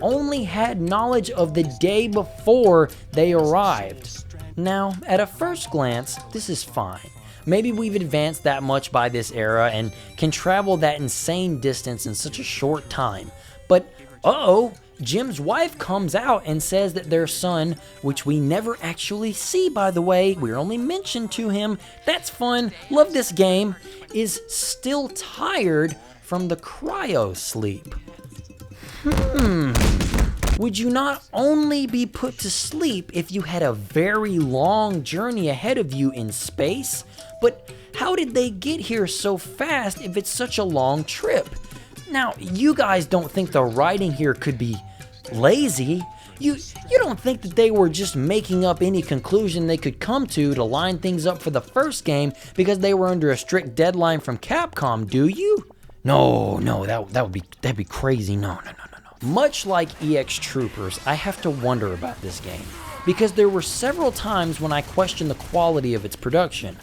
only had knowledge of the day before they arrived. Now, at a first glance, this is fine. Maybe we've advanced that much by this era and can travel that insane distance in such a short time. But, Jim's wife comes out and says that their son, which we never actually see by the way, we're only mentioned to him, that's fun, love this game, is still tired from the cryo sleep. Would you not only be put to sleep if you had a very long journey ahead of you in space? But how did they get here so fast if it's such a long trip? Now, you guys don't think the writing here could be lazy. You don't think that they were just making up any conclusion they could come to line things up for the first game because they were under a strict deadline from Capcom, do you? No, that'd be crazy. No. Much like EX Troopers, I have to wonder about this game, because there were several times when I questioned the quality of its production.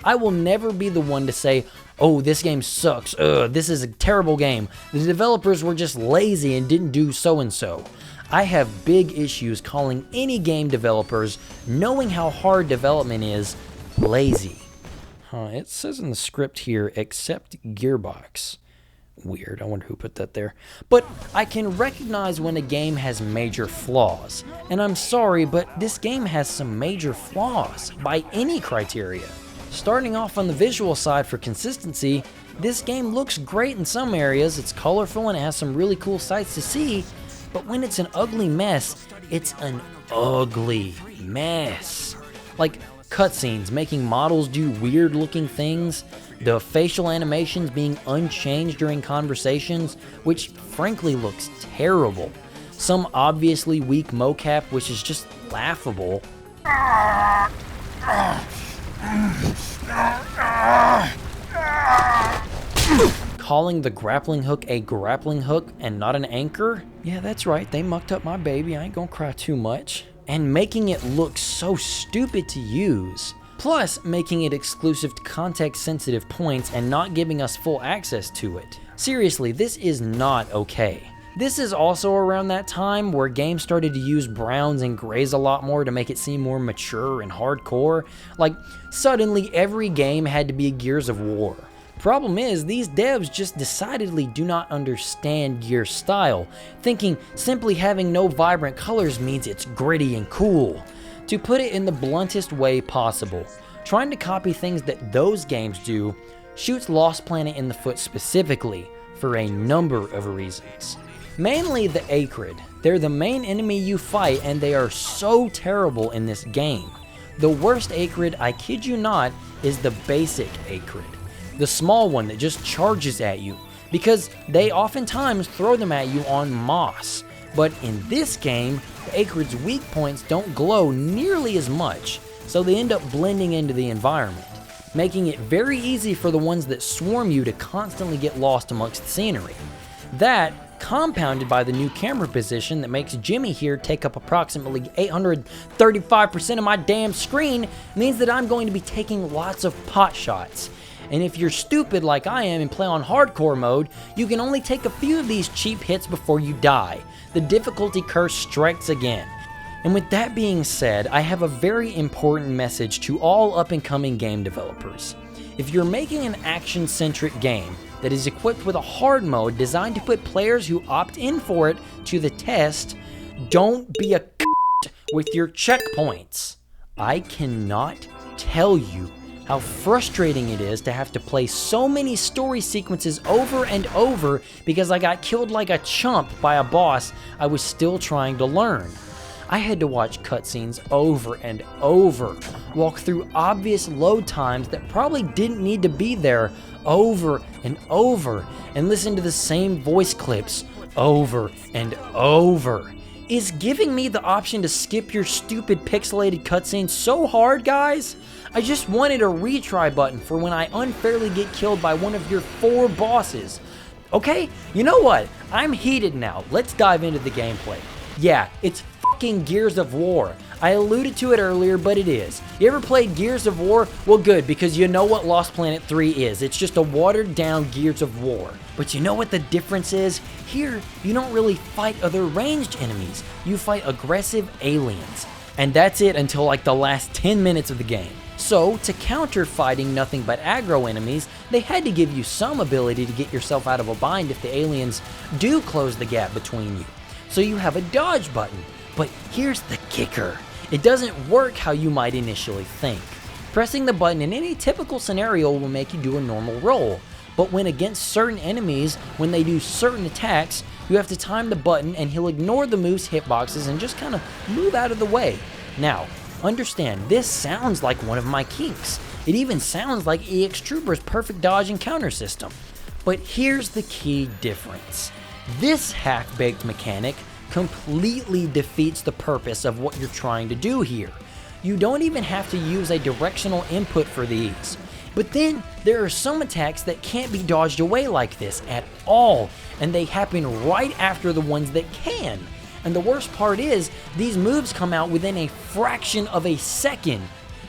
I will never be the one to say, oh, this game sucks, this is a terrible game, the developers were just lazy and didn't do so-and-so. I have big issues calling any game developers, knowing how hard development is, lazy. It says in the script here, except Gearbox. Weird, I wonder who put that there. But I can recognize when a game has major flaws. And I'm sorry, but this game has some major flaws, by any criteria. Starting off on the visual side for consistency, this game looks great in some areas, it's colorful and it has some really cool sights to see, but when it's an ugly mess, it's an ugly mess. Like cutscenes making models do weird looking things, the facial animations being unchanged during conversations, which frankly looks terrible. Some obviously weak mocap, which is just laughable. Calling the grappling hook a grappling hook and not an anchor? Yeah, that's right, they mucked up my baby, I ain't gonna cry too much. And making it look so stupid to use. Plus, making it exclusive to context-sensitive points and not giving us full access to it. Seriously, this is not okay. This is also around that time where games started to use browns and grays a lot more to make it seem more mature and hardcore. Like, suddenly every game had to be Gears of War. Problem is, these devs just decidedly do not understand Gears style, thinking simply having no vibrant colors means it's gritty and cool. To put it in the bluntest way possible, trying to copy things that those games do shoots Lost Planet in the foot specifically for a number of reasons. Mainly the Acrid. They're the main enemy you fight and they are so terrible in this game. The worst Acrid, I kid you not, is the basic Acrid. The small one that just charges at you, because they oftentimes throw them at you on moss. But in this game, the Acrid's weak points don't glow nearly as much, so they end up blending into the environment, making it very easy for the ones that swarm you to constantly get lost amongst the scenery. That, compounded by the new camera position that makes Jimmy here take up approximately 835% of my damn screen, means that I'm going to be taking lots of pot shots. And if you're stupid like I am and play on hardcore mode, you can only take a few of these cheap hits before you die. The difficulty curse strikes again. And with that being said, I have a very important message to all up-and-coming game developers. If you're making an action-centric game that is equipped with a hard mode designed to put players who opt in for it to the test, don't be a with your checkpoints. I cannot tell you how frustrating it is to have to play so many story sequences over and over because I got killed like a chump by a boss I was still trying to learn. I had to watch cutscenes over and over, walk through obvious load times that probably didn't need to be there over and over, and listen to the same voice clips over and over. Is giving me the option to skip your stupid pixelated cutscenes so hard, guys? I just wanted a retry button for when I unfairly get killed by one of your 4 bosses. Okay, you know what? I'm heated now. Let's dive into the gameplay. Yeah, it's fucking Gears of War. I alluded to it earlier, but it is. You ever played Gears of War? Well, good, because you know what Lost Planet 3 is. It's just a watered down Gears of War. But you know what the difference is? Here, you don't really fight other ranged enemies. You fight aggressive aliens. And that's it until like the last 10 minutes of the game. So, to counter fighting nothing but aggro enemies, they had to give you some ability to get yourself out of a bind if the aliens do close the gap between you. So you have a dodge button. But here's the kicker. It doesn't work how you might initially think. Pressing the button in any typical scenario will make you do a normal roll. But when against certain enemies, when they do certain attacks, you have to time the button and he'll ignore the move's hitboxes and just kind of move out of the way. Now, understand, this sounds like one of my kinks. It even sounds like EX Trooper's perfect dodge and counter system. But here's the key difference. This half-baked mechanic completely defeats the purpose of what you're trying to do here. You don't even have to use a directional input for these. But then, there are some attacks that can't be dodged away like this at all, and they happen right after the ones that can. And the worst part is, these moves come out within a fraction of a second.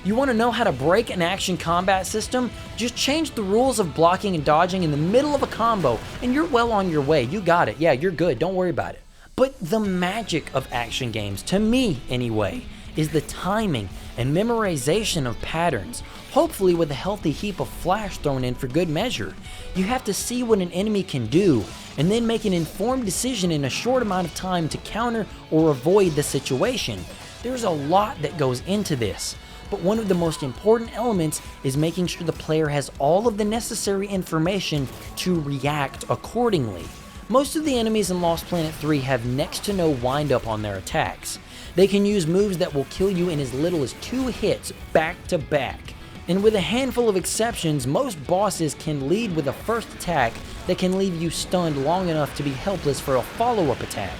You want to know how to break an action combat system? Just change the rules of blocking and dodging in the middle of a combo, and you're well on your way. You got it. Yeah, you're good. Don't worry about it. But the magic of action games, to me anyway, is the timing and memorization of patterns, hopefully with a healthy heap of flash thrown in for good measure. You have to see what an enemy can do, and then make an informed decision in a short amount of time to counter or avoid the situation. There's a lot that goes into this, but one of the most important elements is making sure the player has all of the necessary information to react accordingly. Most of the enemies in Lost Planet 3 have next to no wind-up on their attacks. They can use moves that will kill you in as little as 2 hits back to back. And with a handful of exceptions, most bosses can lead with a first attack that can leave you stunned long enough to be helpless for a follow-up attack.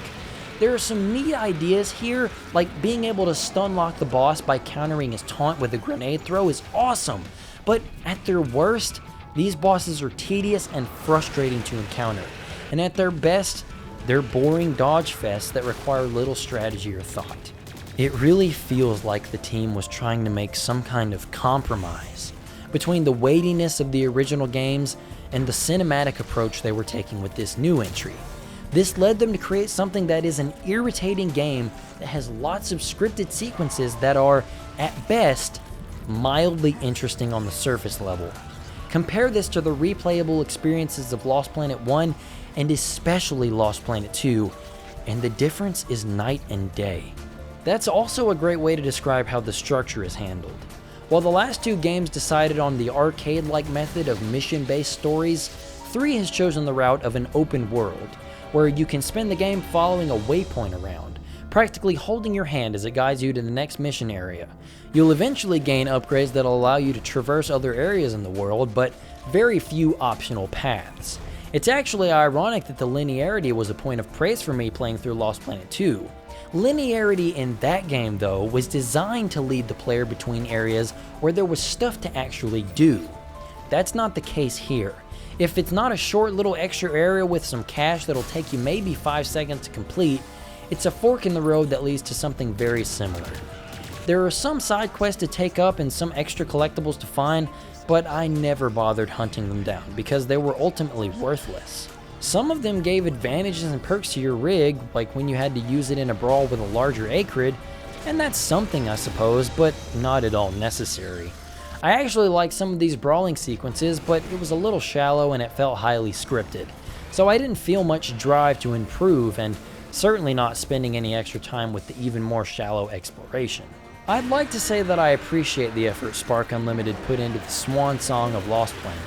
There are some neat ideas here, like being able to stun lock the boss by countering his taunt with a grenade throw is awesome, but at their worst, these bosses are tedious and frustrating to encounter. And at their best, they're boring dodge fests that require little strategy or thought. It really feels like the team was trying to make some kind of compromise between the weightiness of the original games and the cinematic approach they were taking with this new entry. This led them to create something that is an irritating game that has lots of scripted sequences that are, at best, mildly interesting on the surface level. Compare this to the replayable experiences of Lost Planet 1 and especially Lost Planet 2, and the difference is night and day. That's also a great way to describe how the structure is handled. While the last 2 games decided on the arcade-like method of mission-based stories, 3 has chosen the route of an open world, where you can spend the game following a waypoint around, practically holding your hand as it guides you to the next mission area. You'll eventually gain upgrades that'll allow you to traverse other areas in the world, but very few optional paths. It's actually ironic that the linearity was a point of praise for me playing through Lost Planet 2. Linearity in that game, though, was designed to lead the player between areas where there was stuff to actually do. That's not the case here. If it's not a short little extra area with some cash that'll take you maybe 5 seconds to complete, it's a fork in the road that leads to something very similar. There are some side quests to take up and some extra collectibles to find, but I never bothered hunting them down because they were ultimately worthless. Some of them gave advantages and perks to your rig, like when you had to use it in a brawl with a larger acrid, and that's something I suppose, but not at all necessary. I actually liked some of these brawling sequences, but it was a little shallow and it felt highly scripted, so I didn't feel much drive to improve, and certainly not spending any extra time with the even more shallow exploration. I'd like to say that I appreciate the effort Spark Unlimited put into the swan song of Lost Planet,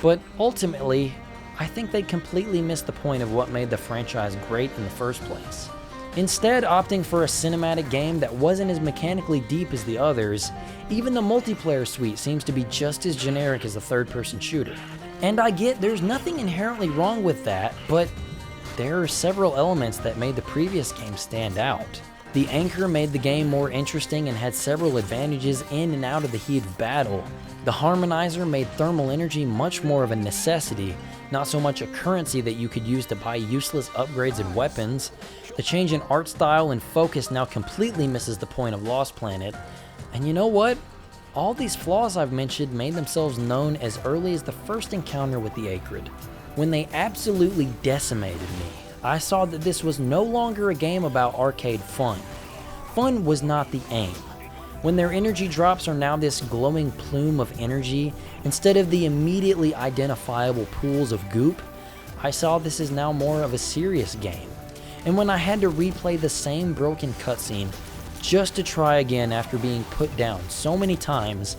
but ultimately, I think they completely missed the point of what made the franchise great in the first place. Instead, opting for a cinematic game that wasn't as mechanically deep as the others, even the multiplayer suite seems to be just as generic as a third-person shooter. And I get there's nothing inherently wrong with that, but there are several elements that made the previous game stand out. The anchor made the game more interesting and had several advantages in and out of the heat of battle. The harmonizer made thermal energy much more of a necessity, not so much a currency that you could use to buy useless upgrades and weapons. The change in art style and focus now completely misses the point of Lost Planet. And you know what? All these flaws I've mentioned made themselves known as early as the first encounter with the Acrid. When they absolutely decimated me, I saw that this was no longer a game about arcade fun. Fun was not the aim. When their energy drops are now this glowing plume of energy, instead of the immediately identifiable pools of goop, I saw this as now more of a serious game. And when I had to replay the same broken cutscene just to try again after being put down so many times,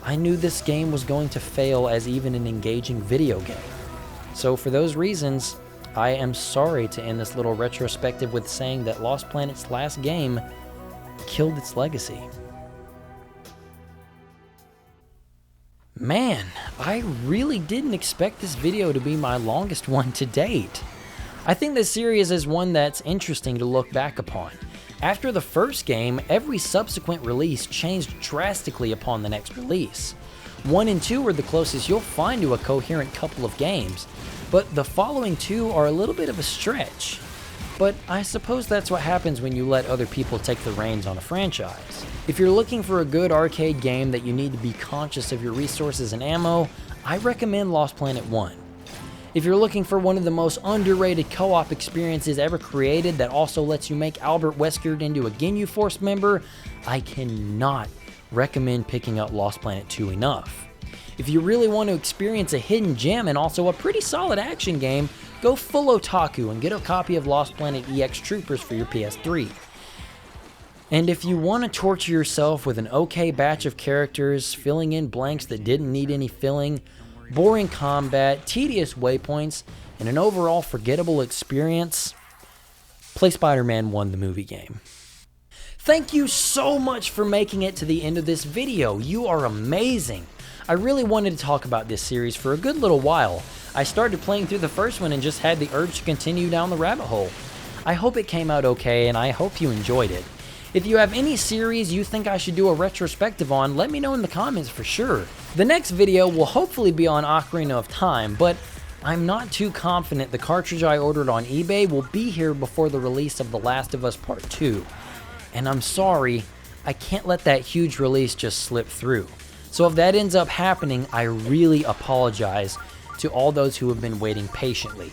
I knew this game was going to fail as even an engaging video game. So for those reasons, I am sorry to end this little retrospective with saying that Lost Planet's last game killed its legacy. Man, I really didn't expect this video to be my longest one to date. I think this series is one that's interesting to look back upon. After the first game, every subsequent release changed drastically upon the next release. 1 and 2 are the closest you'll find to a coherent couple of games, but the following 2 are a little bit of a stretch. But I suppose that's what happens when you let other people take the reins on a franchise. If you're looking for a good arcade game that you need to be conscious of your resources and ammo, I recommend Lost Planet 1. If you're looking for one of the most underrated co-op experiences ever created that also lets you make Albert Wesker into a Ginyu Force member, I cannot recommend picking up Lost Planet 2 enough. If you really want to experience a hidden gem and also a pretty solid action game, go full otaku and get a copy of Lost Planet EX Troopers for your PS3. And if you want to torture yourself with an okay batch of characters, filling in blanks that didn't need any filling, boring combat, tedious waypoints, and an overall forgettable experience, play Spider-Man 1 the movie game. Thank you so much for making it to the end of this video. You are amazing. I really wanted to talk about this series for a good little while. I started playing through the first one and just had the urge to continue down the rabbit hole. I hope it came out okay, and I hope you enjoyed it. If you have any series you think I should do a retrospective on, let me know in the comments for sure. The next video will hopefully be on Ocarina of Time, but I'm not too confident the cartridge I ordered on eBay will be here before the release of The Last of Us Part 2. And I'm sorry, I can't let that huge release just slip through. So if that ends up happening, I really apologize to all those who have been waiting patiently.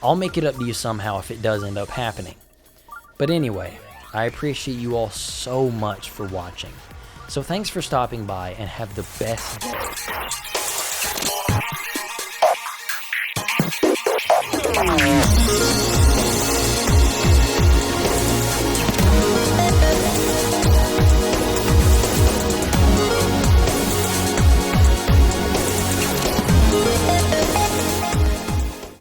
I'll make it up to you somehow if it does end up happening. But anyway, I appreciate you all so much for watching. So thanks for stopping by and have the best day.